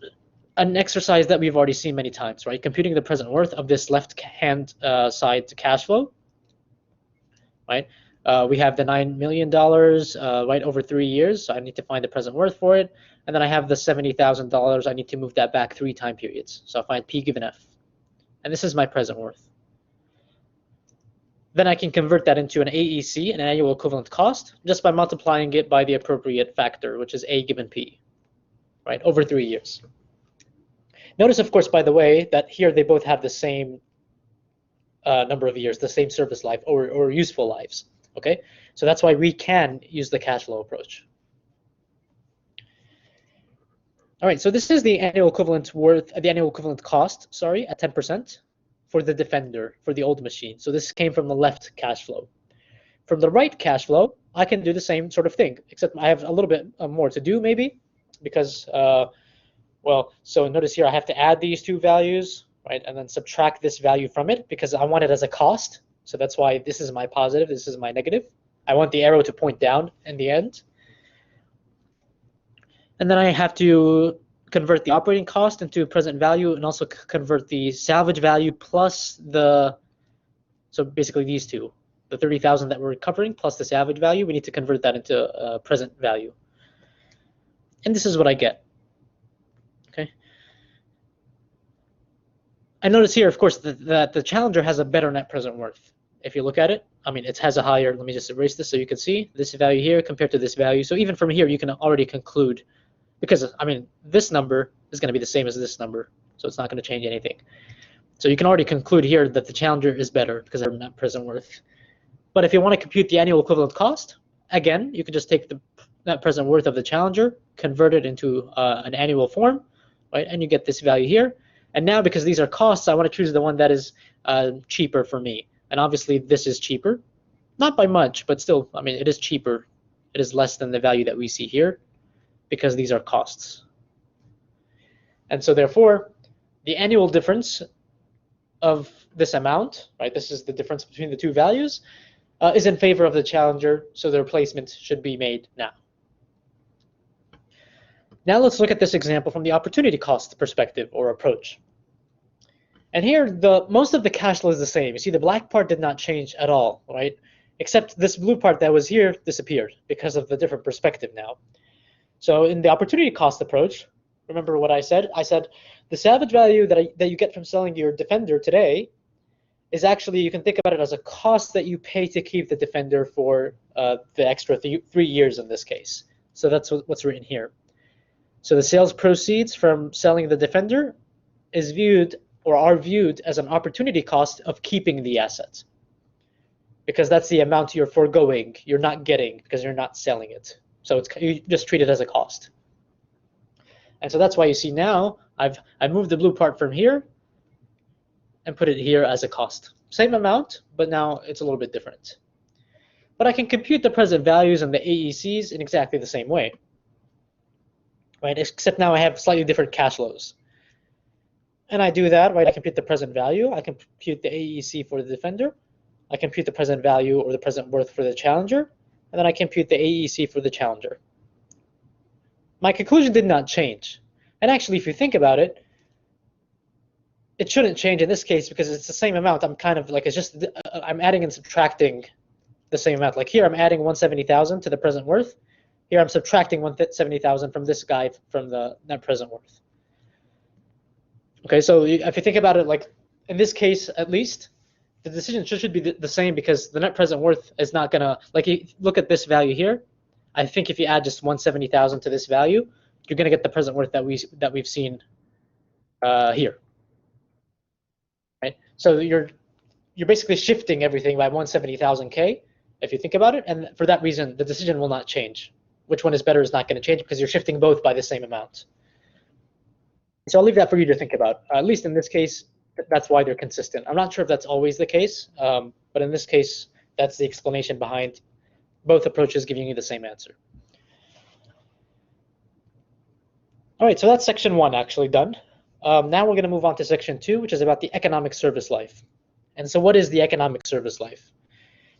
an exercise that we've already seen many times, right? Computing the present worth of this left-hand side to cash flow, right? We have the $9 million right over 3 years, so I need to find the present worth for it. And then I have the $70,000. I need to move that back 3 time periods. So I'll find P given F. And this is my present worth. Then I can convert that into an AEC, an annual equivalent cost, just by multiplying it by the appropriate factor, which is A given P, right, over 3 years. Notice, of course, by the way, that here they both have the same number of years, the same service life or useful lives, okay? So that's why we can use the cash flow approach. All right, so this is the annual equivalent worth, the annual equivalent cost, sorry, at 10%. For the defender, for the old machine. So this came from the left cash flow. From the right cash flow, I can do the same sort of thing, except I have a little bit more to do maybe, because, well, so notice here I have to add these two values, right, and then subtract this value from it, because I want it as a cost. So that's why this is my positive, this is my negative. I want the arrow to point down in the end. And then I have to convert the operating cost into present value, and also convert the salvage value plus the, so basically these two, the 30,000 that we're covering plus the salvage value, we need to convert that into present value. And this is what I get, okay? I notice here, of course, that the Challenger has a better net present worth. If you look at it, I mean, it has a higher, let me just erase this so you can see this value here compared to this value. So even from here, you can already conclude, because, I mean, this number is going to be the same as this number, so it's not going to change anything. So you can already conclude here that the Challenger is better because of net present worth. But if you want to compute the annual equivalent cost, again, you can just take the net present worth of the Challenger, convert it into an annual form, right? And you get this value here. And now, because these are costs, I want to choose the one that is cheaper for me. And obviously, this is cheaper. Not by much, but still, I mean, it is cheaper. It is less than the value that we see here, because these are costs. And so therefore, the annual difference of this amount, right, this is the difference between the two values, is in favor of the challenger, so the replacement should be made now. Now let's look at this example from the opportunity cost perspective or approach. And here, most of the cash flow is the same. You see, the black part did not change at all, right? Except this blue part that was here disappeared because of the different perspective now. So in the opportunity cost approach, remember what I said? I said the salvage value that you get from selling your Defender today is actually, you can think about it as a cost that you pay to keep the Defender for the extra 3 years in this case. So that's what's written here. So the sales proceeds from selling the Defender is viewed or are viewed as an opportunity cost of keeping the asset, because that's the amount you're foregoing, you're not getting because you're not selling it. So you just treat it as a cost. And so that's why you see now I've moved the blue part from here and put it here as a cost. Same amount, but now it's a little bit different. But I can compute the present values and the AECs in exactly the same way, right? Except now I have slightly different cash flows. And I do that, right? I compute the present value, I compute the AEC for the Defender, I compute the present value or the present worth for the challenger, and then I compute the AEC for the challenger. My conclusion did not change. And actually, if you think about it, it shouldn't change in this case because it's the same amount. I'm kind of like, it's just, I'm adding and subtracting the same amount. Like here, I'm adding 170,000 to the present worth. Here, I'm subtracting 170,000 from this guy from the net present worth. Okay, so if you think about it, like in this case, at least, the decision should be the same because the net present worth is not gonna, like, you look at this value here. I think if you add just 170,000 to this value, you're gonna get the present worth that we've seen here, right? So you're basically shifting everything by 170,000 K, if you think about it, and for that reason, the decision will not change. Which one is better is not going to change because you're shifting both by the same amount. So I'll leave that for you to think about. At least in this case, that's why they're consistent. I'm not sure if that's always the case, but in this case, that's the explanation behind both approaches giving you the same answer. All right, so that's section 1 actually done. Now we're going to move on to section 2, which is about the economic service life. And so what is the economic service life?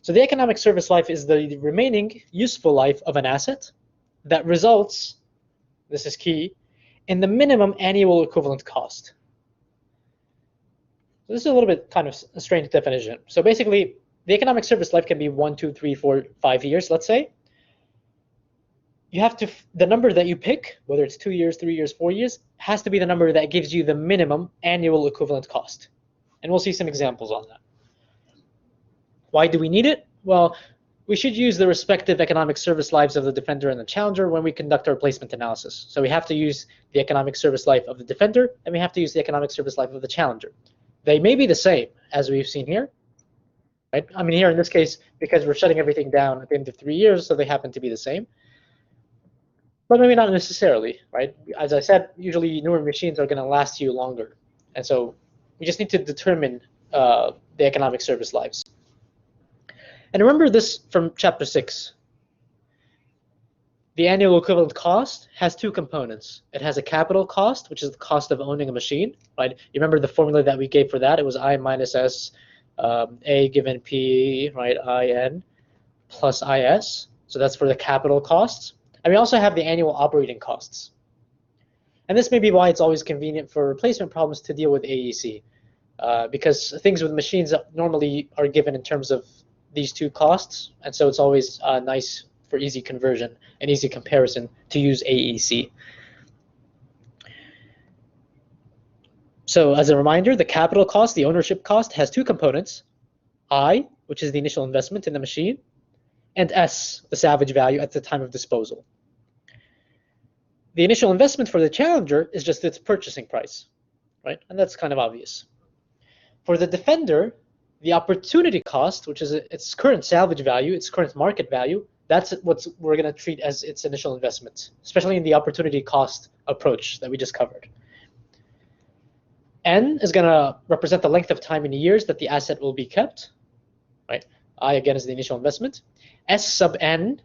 So the economic service life is the remaining useful life of an asset that results, this is key, in the minimum annual equivalent cost. So this is a little bit kind of a strange definition. So basically, the economic service life can be 1, 2, 3, 4, 5 years, let's say. You have to, the number that you pick, whether it's 2 years, 3 years, 4 years, has to be the number that gives you the minimum annual equivalent cost. And we'll see some examples on that. Why do we need it? Well, we should use the respective economic service lives of the Defender and the Challenger when we conduct our replacement analysis. So we have to use the economic service life of the Defender, and we have to use the economic service life of the Challenger. They may be the same, as we've seen here, right? I mean, here in this case, because we're shutting everything down at the end of 3 years, so they happen to be the same. But maybe not necessarily, right? As I said, usually newer machines are going to last you longer. And so we just need to determine the economic service lives. And remember this from chapter 6. The annual equivalent cost has 2 components. It has a capital cost, which is the cost of owning a machine, right? You remember the formula that we gave for that? It was I minus S, A given P, right, IN plus IS. So that's for the capital costs. And we also have the annual operating costs. And this may be why it's always convenient for replacement problems to deal with AEC, because things with machines normally are given in terms of these 2 costs, and so it's always nice for easy conversion and easy comparison to use AEC. So as a reminder, the capital cost, the ownership cost, has 2 components: I, which is the initial investment in the machine, and S, the salvage value at the time of disposal. The initial investment for the Challenger is just its purchasing price, right? And that's kind of obvious. For the Defender, the opportunity cost, which is its current salvage value, its current market value, that's what we're going to treat as its initial investment, especially in the opportunity cost approach that we just covered. N is going to represent the length of time in years that the asset will be kept, right? I, again, is the initial investment. S sub N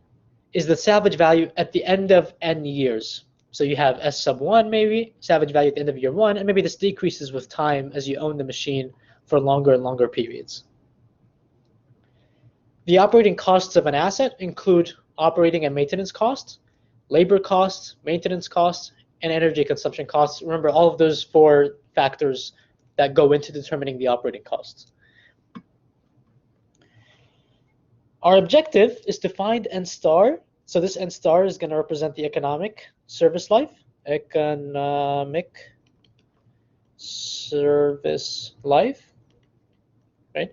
is the salvage value at the end of N years. So you have S sub 1, maybe, salvage value at the end of year 1, and maybe this decreases with time as you own the machine for longer and longer periods. The operating costs of an asset include operating and maintenance costs, labor costs, maintenance costs, and energy consumption costs. Remember, all of those 4 factors that go into determining the operating costs. Our objective is to find N star. So this N star is going to represent the economic service life. Economic service life, right?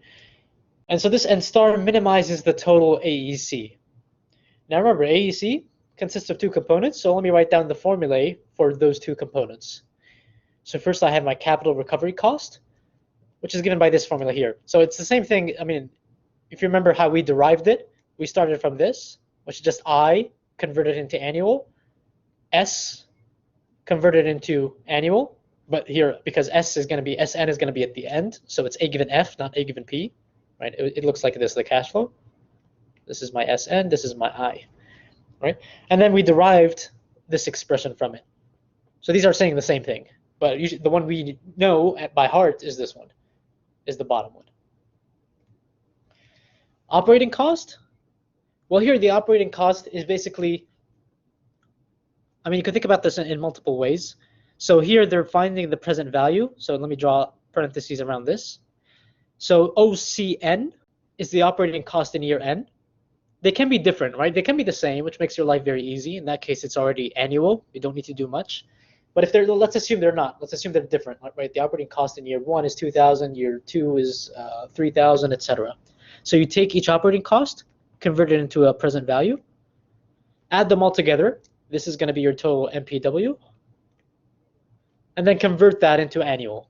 And so this N star minimizes the total AEC. Now remember, AEC consists of 2 components, so let me write down the formulae for those 2 components. So first I have my capital recovery cost, which is given by this formula here. So it's the same thing. I mean, if you remember how we derived it, we started from this, which is just I converted into annual, S converted into annual, but here, because S is going to be, Sn is going to be at the end, so it's A given F, not A given P, right? It looks like this, the cash flow. This is my Sn, this is my I, right? And then we derived this expression from it. So these are saying the same thing, but usually the one we know by heart is this one, is the bottom one. Operating cost? Well, here the operating cost is basically, I mean, you can think about this in multiple ways. So here they're finding the present value. So let me draw parentheses around this. So OCN is the operating cost in year N. They can be different, right? They can be the same, which makes your life very easy. In that case, it's already annual. You don't need to do much. But if they're, let's assume they're not. Let's assume they're different, right? The operating cost in year 1 is 2,000, year 2 is 3,000, etc. So you take each operating cost, convert it into a present value, add them all together. This is going to be your total MPW, and then convert that into annual,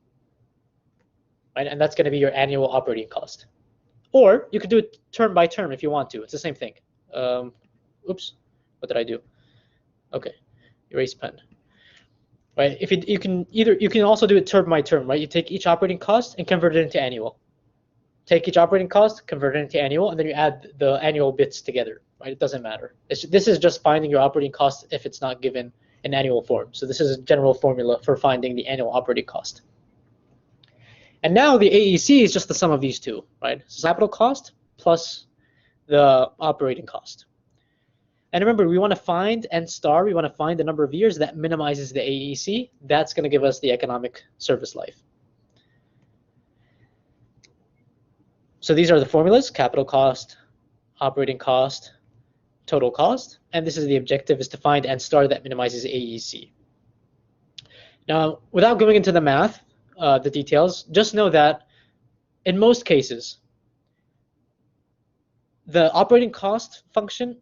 right? And that's going to be your annual operating cost. Or you could do it term by term if you want to. It's the same thing. Oops, what did I do? Okay, erase pen. Right? If you can also do it term by term, right? You take each operating cost and convert it into annual. Take each operating cost, convert it into annual, and then you add the annual bits together, right? It doesn't matter. This is just finding your operating cost if it's not given in annual form. So this is a general formula for finding the annual operating cost. And now the AEC is just the sum of these 2, right? So capital cost plus the operating cost. And remember, we want to find N star, we want to find the number of years that minimizes the AEC. That's going to give us the economic service life. So these are the formulas: capital cost, operating cost, total cost. And this is the objective, is to find N star that minimizes AEC. Now, without going into the math, the details, just know that in most cases, the operating cost function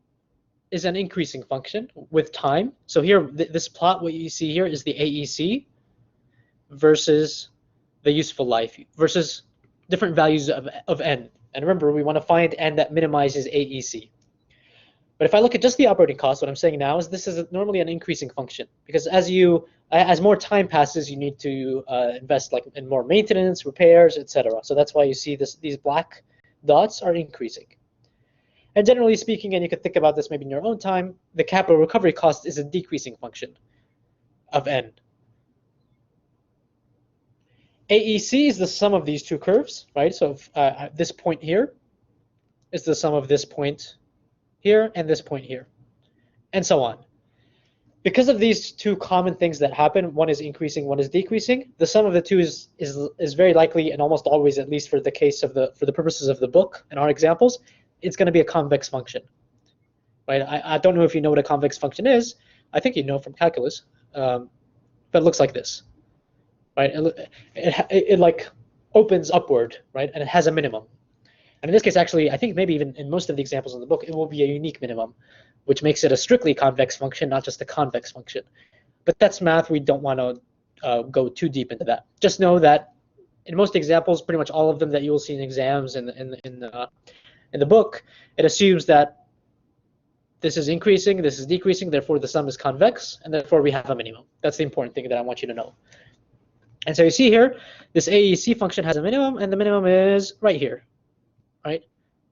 is an increasing function with time. So here, this plot, what you see here is the AEC versus the useful life versus different values of N. And remember, we want to find N that minimizes AEC. But if I look at just the operating cost, what I'm saying now is this is normally an increasing function, because as more time passes, you need to invest like in more maintenance, repairs, etc. So that's why you see these black dots are increasing. And generally speaking, and you could think about this maybe in your own time, the capital recovery cost is a decreasing function of N. AEC is the sum of these 2 curves, right? So this point here is the sum of this point here and this point here, and so on. Because of these 2 common things that happen, one is increasing, one is decreasing, the sum of the 2 is very likely, and almost always, at least for the case of for the purposes of the book and our examples, it's going to be a convex function, right? I don't know if you know what a convex function is. I think you know from calculus, but it looks like this, right? It like opens upward, right? And it has a minimum. And in this case, actually, I think maybe even in most of the examples in the book, it will be a unique minimum, which makes it a strictly convex function, not just a convex function. But that's math. We don't want to go too deep into that. Just know that in most examples, pretty much all of them that you will see in exams in the book, it assumes that this is increasing, this is decreasing, therefore the sum is convex, and therefore we have a minimum. That's the important thing that I want you to know. And so you see here, this AEC function has a minimum, and the minimum is right here, right?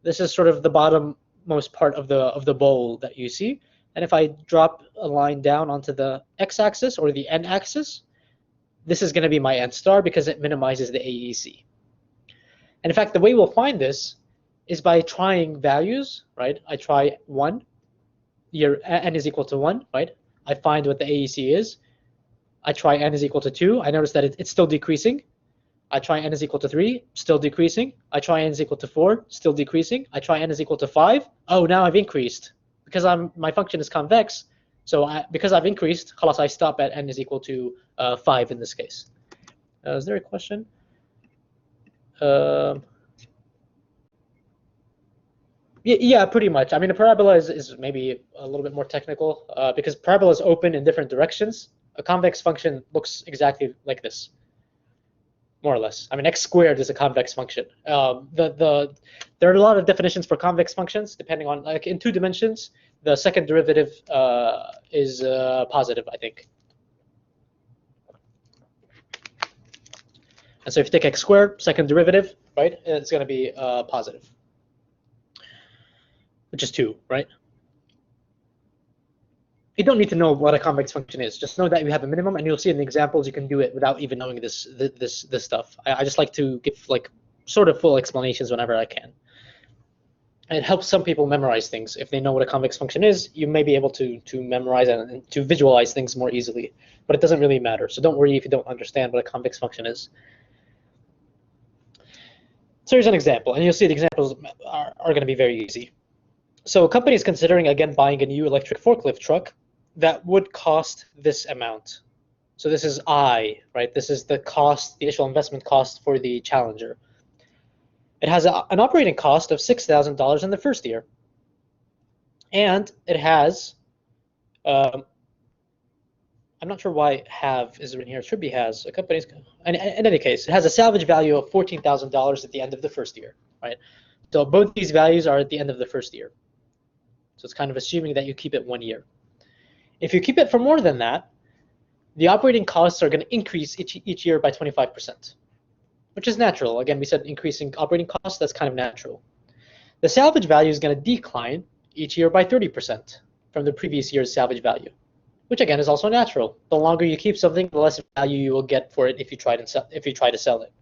This is sort of the bottommost part of the bowl that you see. And if I drop a line down onto the x-axis or the n-axis, this is going to be my N star because it minimizes the AEC. And in fact, the way we'll find this is by trying values, right? I try 1, year n is equal to 1, right? I find what the AEC is. I try n is equal to 2. I notice that it's still decreasing. I try n is equal to 3, still decreasing. I try n is equal to 4, still decreasing. I try n is equal to 5. Oh, now I've increased because my function is convex. So because I've increased, خلاص, I stop at n is equal to 5 in this case. Is there a question? Yeah, pretty much. I mean, a parabola is maybe a little bit more technical because parabolas open in different directions. A convex function looks exactly like this, more or less. I mean, x squared is a convex function. There are a lot of definitions for convex functions depending on, like, in 2 dimensions, the second derivative is positive, I think. And so if you take x squared, second derivative, right, it's going to be positive, which is 2, right? You don't need to know what a convex function is. Just know that you have a minimum, and you'll see in the examples you can do it without even knowing this stuff. I just like to give like sort of full explanations whenever I can. And it helps some people memorize things. If they know what a convex function is, you may be able to memorize and to visualize things more easily. But it doesn't really matter. So don't worry if you don't understand what a convex function is. So here's an example, and you'll see the examples are going to be very easy. So a company is considering, again, buying a new electric forklift truck that would cost this amount. So this is I, right? This is the cost, the initial investment cost for the Challenger. It has an operating cost of $6,000 in the first year. And it has, I'm not sure why have is written here. It should be has. A company's, in any case, it has a salvage value of $14,000 at the end of the first year, right? So both these values are at the end of the first year. So it's kind of assuming that you keep it 1 year. If you keep it for more than that, the operating costs are going to increase each year by 25%, which is natural. Again, we said increasing operating costs, that's kind of natural. The salvage value is going to decline each year by 30% from the previous year's salvage value, which again is also natural. The longer you keep something, the less value you will get for it if you try to sell it.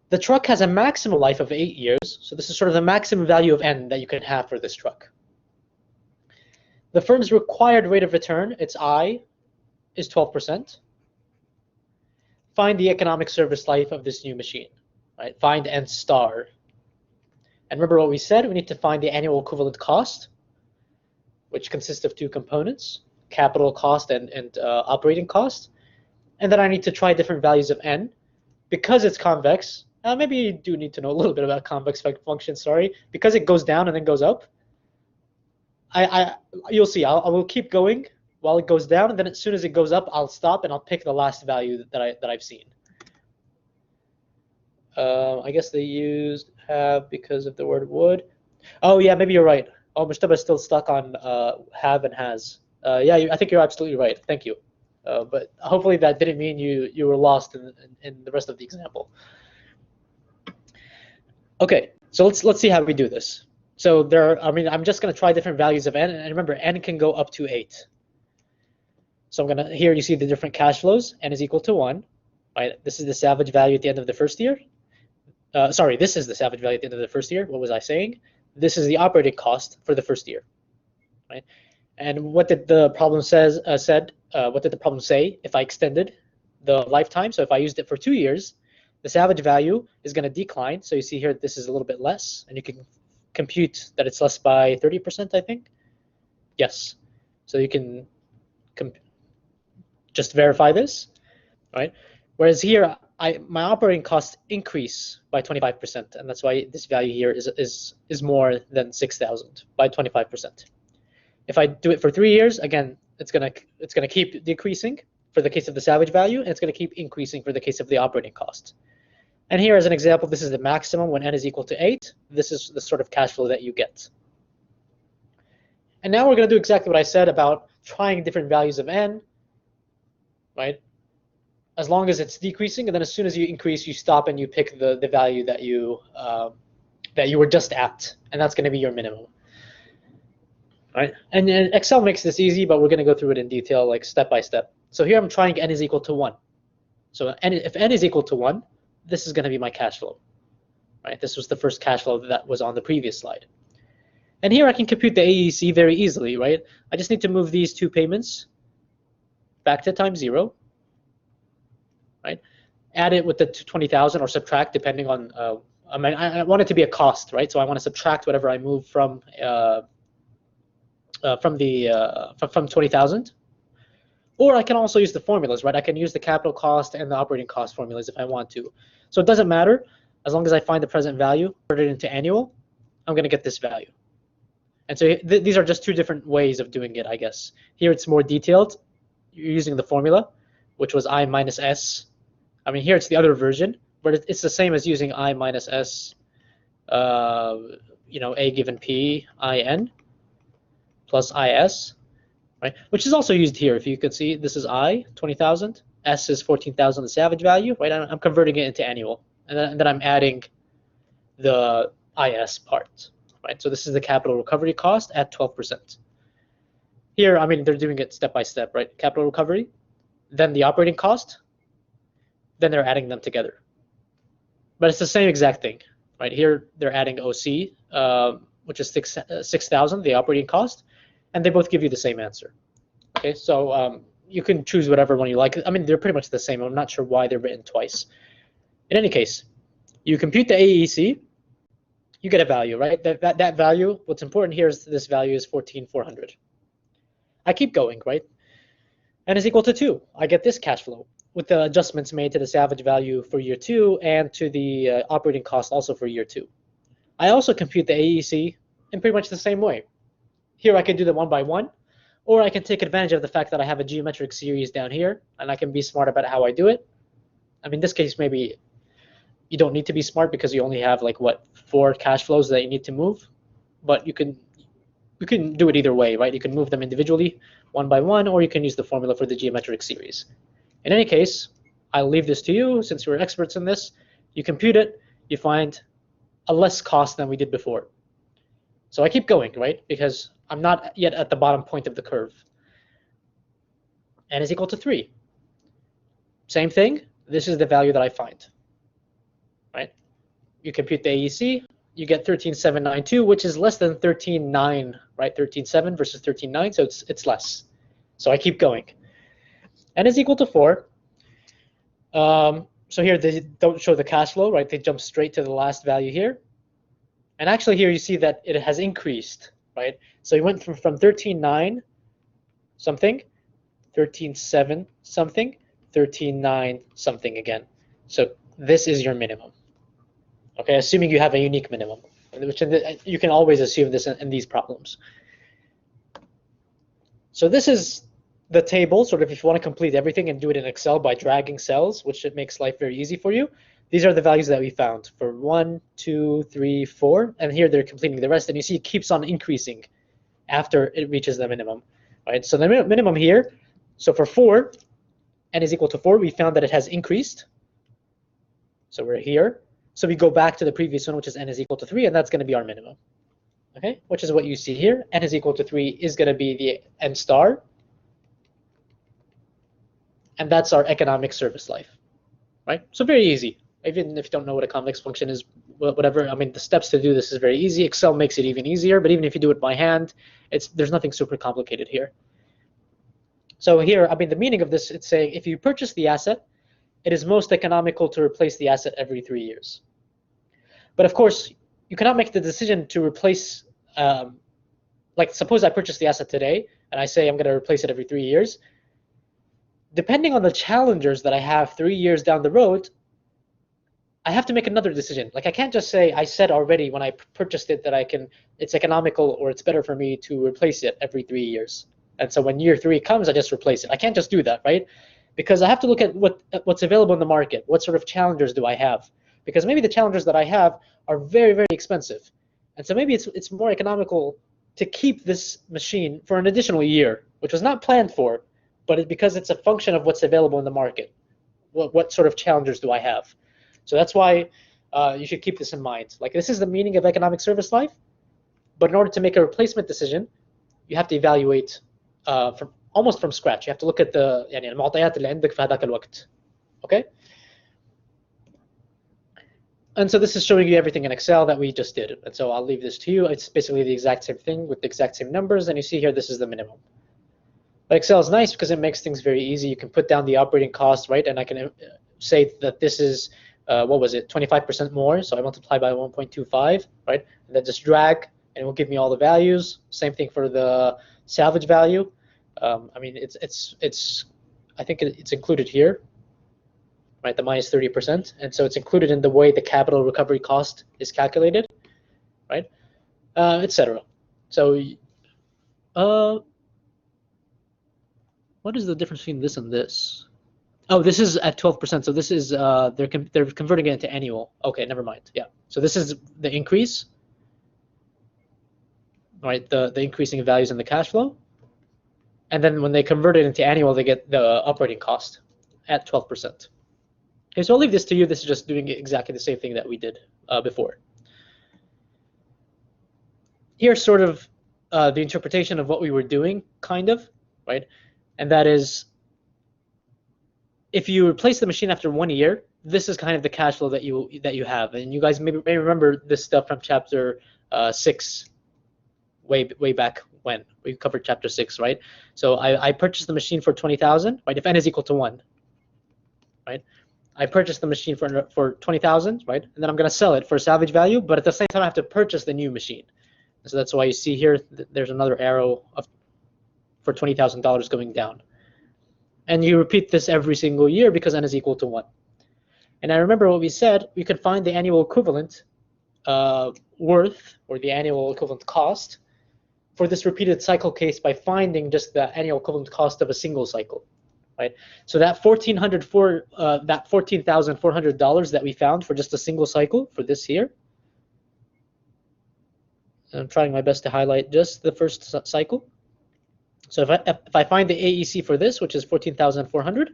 The truck has a maximum life of 8 years, so this is sort of the maximum value of N that you can have for this truck. The firm's required rate of return, its I, is 12%. Find the economic service life of this new machine, right? Find N star. And remember what we said, we need to find the annual equivalent cost, which consists of 2 components, capital cost and operating cost. And then I need to try different values of N. Because it's convex, maybe you do need to know a little bit about convex functions, sorry. Because it goes down and then goes up, you'll see, I will keep going while it goes down, and then as soon as it goes up, I'll stop and I'll pick the last value that I've seen. I guess they used have because of the word would. Oh yeah, maybe you're right. Oh, Mushtaba is still stuck on have and has. Yeah, I think you're absolutely right. Thank you. But hopefully that didn't mean you were lost in the rest of the example. Okay, so let's see how we do this. So I'm just going to try different values of N, and remember, N can go up to 8. So here you see the different cash flows. N is equal to 1, right? This is the salvage value at the end of the first year. Sorry, this is the salvage value at the end of the first year. What was I saying? This is the operating cost for the first year, right? And what did the problem what did the problem say if I extended the lifetime? So if I used it for 2 years, the salvage value is going to decline. So you see here, this is a little bit less, and you can compute that it's less by 30%, I think. Yes. So you can just verify this, right? Whereas here, my operating costs increase by 25%, and that's why this value here is more than 6,000 by 25%. If I do it for 3 years, again, it's gonna keep decreasing for the case of the salvage value, and it's gonna keep increasing for the case of the operating cost. And here, as an example, this is the maximum when N is equal to 8. This is the sort of cash flow that you get. And now we're gonna do exactly what I said about trying different values of N, right? As long as it's decreasing, and then as soon as you increase, you stop and you pick the value that you were just at, and that's gonna be your minimum. Right? And Excel makes this easy, but we're going to go through it in detail, like step by step. So here I'm trying N is equal to 1. So if N is equal to 1, this is going to be my cash flow. right? This was the first cash flow that was on the previous slide. And here I can compute the AEC very easily, right? I just need to move these two payments back to time 0, right? Add it with the 20,000 or subtract depending on, I mean, I want it to be a cost, right? So I want to subtract whatever I move from 20,000. Or I can also use the formulas, right? I can use the capital cost and the operating cost formulas if I want to. So it doesn't matter, as long as I find the present value, put it into annual, I'm going to get this value. And so these are just two different ways of doing it, I guess. Here it's more detailed. You're using the formula, which was I minus S. I mean, here it's the other version, but it's the same as using I minus S, you know, A given P, IN, plus IS. Right, which is also used here. If you could see, this is I, 20,000. S is 14,000, the savage value. Right, I'm converting it into annual, and then I'm adding the IS part. Right, so this is the capital recovery cost at 12%. Here, I mean, they're doing it step by step. Right, capital recovery, then the operating cost, then they're adding them together. But it's the same exact thing. Right, here they're adding OC, which is 6,000, the operating cost. And they both give you the same answer. Okay, so you can choose whatever one you like. I mean, they're pretty much the same. I'm not sure why they're written twice. In any case, you compute the AEC, you get a value, right? That value, what's important here is this value is 14,400. I keep going, right? N is equal to 2. I get this cash flow with the adjustments made to the salvage value for year 2 and to the operating cost also for year 2. I also compute the AEC in pretty much the same way. Here I can do them one by one, or I can take advantage of the fact that I have a geometric series down here, and I can be smart about how I do it. I mean, in this case, maybe you don't need to be smart because you only have like, what, 4 cash flows that you need to move, but you can do it either way, right? You can move them individually, one by one, or you can use the formula for the geometric series. In any case, I'll leave this to you since we're experts in this. You compute it, you find a less cost than we did before. So I keep going, right? Because I'm not yet at the bottom point of the curve. N is equal to 3. Same thing. This is the value that I find, right? You compute the AEC, you get 13,792, which is less than 13,9, right? 13,7 versus 13,9, so it's less. So I keep going. N is equal to 4. So here they don't show the cash flow, right? They jump straight to the last value here. And actually here you see that it has increased, right? So you went from 13.9 something, 13.7 something, 13.9 something again. So this is your minimum. Okay, assuming you have a unique minimum, which you can always assume this in these problems. So this is the table, sort of if you want to complete everything and do it in Excel by dragging cells, which it makes life very easy for you. These are the values that we found for 1, 2, 3, 4, and here they're completing the rest, and you see it keeps on increasing after it reaches the minimum, right? So the minimum here, so for 4, n is equal to 4, we found that it has increased. So we're here. So we go back to the previous one, which is n is equal to 3, and that's going to be our minimum, okay? Which is what you see here. N is equal to 3 is going to be the n star, and that's our economic service life, right? So very easy. Even if you don't know what a complex function is, whatever, I mean, the steps to do this is very easy. Excel makes it even easier, but even if you do it by hand, there's nothing super complicated here. So here, I mean, the meaning of this, it's saying if you purchase the asset, it is most economical to replace the asset every 3 years. But of course, you cannot make the decision to replace, like suppose I purchase the asset today, and I say I'm going to replace it every 3 years. Depending on the challengers that I have 3 years down the road, I have to make another decision. Like I can't just say I said already when I purchased it that it's economical or it's better for me to replace it every 3 years. And so when year 3 comes, I just replace it. I can't just do that, right? Because I have to look at what's available in the market. What sort of challengers do I have? Because maybe the challengers that I have are very, very expensive. And so maybe it's more economical to keep this machine for an additional year, which was not planned for, but because it's a function of what's available in the market. What sort of challengers do I have? So that's why you should keep this in mind. Like this is the meaning of economic service life, but in order to make a replacement decision, you have to evaluate almost from scratch. You have to look at يعني المعطيات اللي عندك في هذاك الوقت. Okay? And so this is showing you everything in Excel that we just did. And so I'll leave this to you. It's basically the exact same thing with the exact same numbers. And you see here, this is the minimum. But Excel is nice because it makes things very easy. You can put down the operating cost, right? And I can say that this is, what was it, 25% more. So I multiply by 1.25, right? And then just drag, and it will give me all the values. Same thing for the salvage value. I mean, I think it's included here, right? The minus 30%. And so it's included in the way the capital recovery cost is calculated, right? Etc. So, what is the difference between this and this? Oh, this is at 12%. So this is they're converting it into annual. Okay, never mind. Yeah. So this is the increase, right? The increasing values in the cash flow, and then when they convert it into annual, they get the operating cost at 12%. Okay, so I'll leave this to you. This is just doing exactly the same thing that we did before. Here's sort of the interpretation of what we were doing, kind of, right? And that is, if you replace the machine after 1 year, this is kind of the cash flow that you have. And you guys may remember this stuff from chapter 6, way back when we covered chapter 6, right? So I purchased the machine for 20,000, right? If n is equal to 1, right? I purchased the machine for 20,000, right? And then I'm going to sell it for salvage value, but at the same time I have to purchase the new machine. So that's why you see here there's another arrow for $20,000 going down. And you repeat this every single year because n is equal to 1. And I remember what we said, we could find the annual equivalent worth, or the annual equivalent cost, for this repeated cycle case by finding just the annual equivalent cost of a single cycle, right? So that $14,400 that we found for just a single cycle for this here, I'm trying my best to highlight just the first cycle. So if I find the AEC for this, which is 14,400,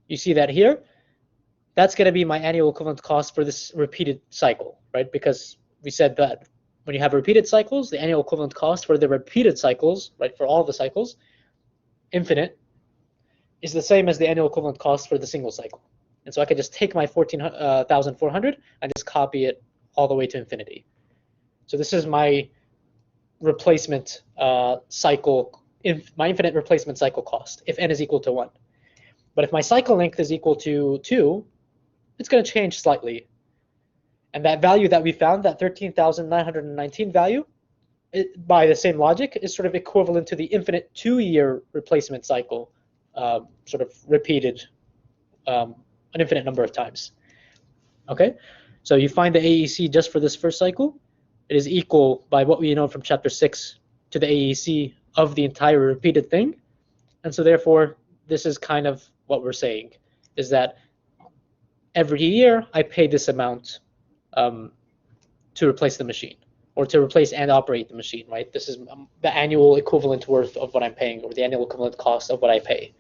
you see that here, that's going to be my annual equivalent cost for this repeated cycle, right? Because we said that when you have repeated cycles, the annual equivalent cost for the repeated cycles, right, for all the cycles, infinite, is the same as the annual equivalent cost for the single cycle. And so I can just take my 14,400 and just copy it all the way to infinity. So this is my replacement cycle, my infinite replacement cycle cost, if n is equal to 1. But if my cycle length is equal to 2, it's going to change slightly. And that value that we found, that 13,919 value, by the same logic, is sort of equivalent to the infinite 2-year replacement cycle, sort of repeated an infinite number of times. Okay, so you find the AEC just for this first cycle. It is equal, by what we know from chapter 6, to the AEC of the entire repeated thing. And so therefore, this is kind of what we're saying, is that every year I pay this amount to replace the machine, or to replace and operate the machine, right? This is the annual equivalent worth of what I'm paying, or the annual equivalent cost of what I pay.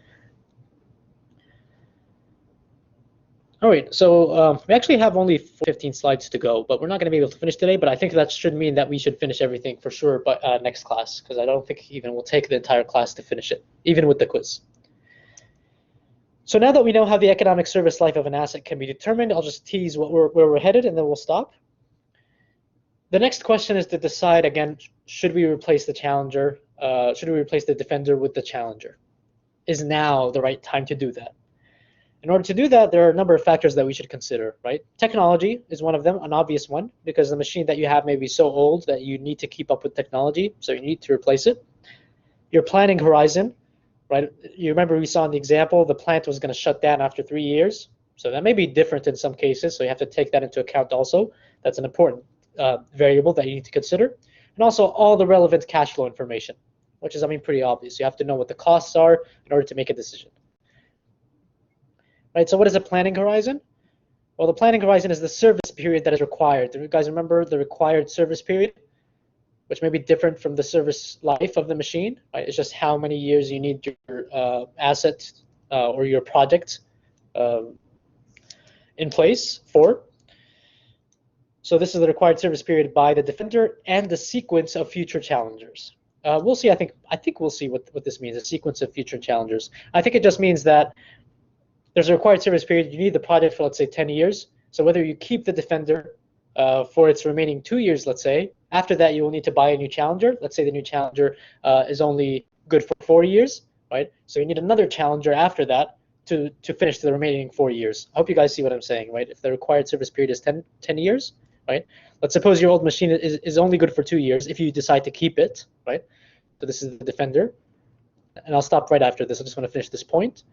All right, so we actually have only 15 slides to go, but we're not going to be able to finish today. But I think that should mean that we should finish everything for sure by next class, because I don't think even we'll take the entire class to finish it, even with the quiz. So now that we know how the economic service life of an asset can be determined, I'll just tease where we're headed, and then we'll stop. The next question is to decide, again, should we replace the challenger? Should we replace the defender with the challenger? Is now the right time to do that? In order to do that, there are a number of factors that we should consider, right? Technology is one of them, an obvious one, because the machine that you have may be so old that you need to keep up with technology, so you need to replace it. Your planning horizon, right? You remember we saw in the example, the plant was going to shut down after 3 years. So that may be different in some cases, so you have to take that into account also. That's an important variable that you need to consider. And also all the relevant cash flow information, which is, I mean, pretty obvious. You have to know what the costs are in order to make a decision. Right, so what is a planning horizon? Well, the planning horizon is the service period that is required. Do you guys remember the required service period, which may be different from the service life of the machine? Right? It's just how many years you need your asset or your project in place for. So this is the required service period by the defender and the sequence of future challengers. We'll see. I think we'll see what this means. A sequence of future challengers. I think it just means that there's a required service period. You need the project for, let's say, 10 years. So whether you keep the Defender for its remaining 2 years, let's say, after that you will need to buy a new Challenger. Let's say the new Challenger is only good for 4 years, right? So you need another Challenger after that to finish the remaining 4 years. I hope you guys see what I'm saying, right? If the required service period is 10 years, right? Let's suppose your old machine is only good for 2 years if you decide to keep it, right? So this is the Defender. And I'll stop right after this. I just want to finish this point,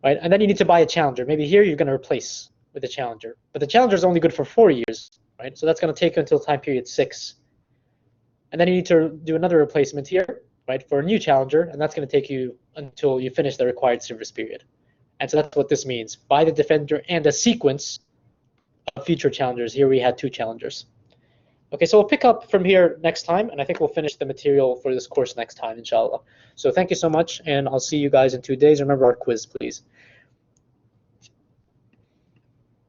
right? And then you need to buy a Challenger. Maybe here you're going to replace with a Challenger. But the Challenger is only good for 4 years, right? So that's going to take you until time period 6. And then you need to do another replacement here, right, for a new Challenger, and that's going to take you until you finish the required service period. And so that's what this means. Buy the Defender and a sequence of future Challengers. Here we had 2 Challengers. Okay, so we'll pick up from here next time, and I think we'll finish the material for this course next time, inshallah. So thank you so much, and I'll see you guys in 2 days. Remember our quiz, please.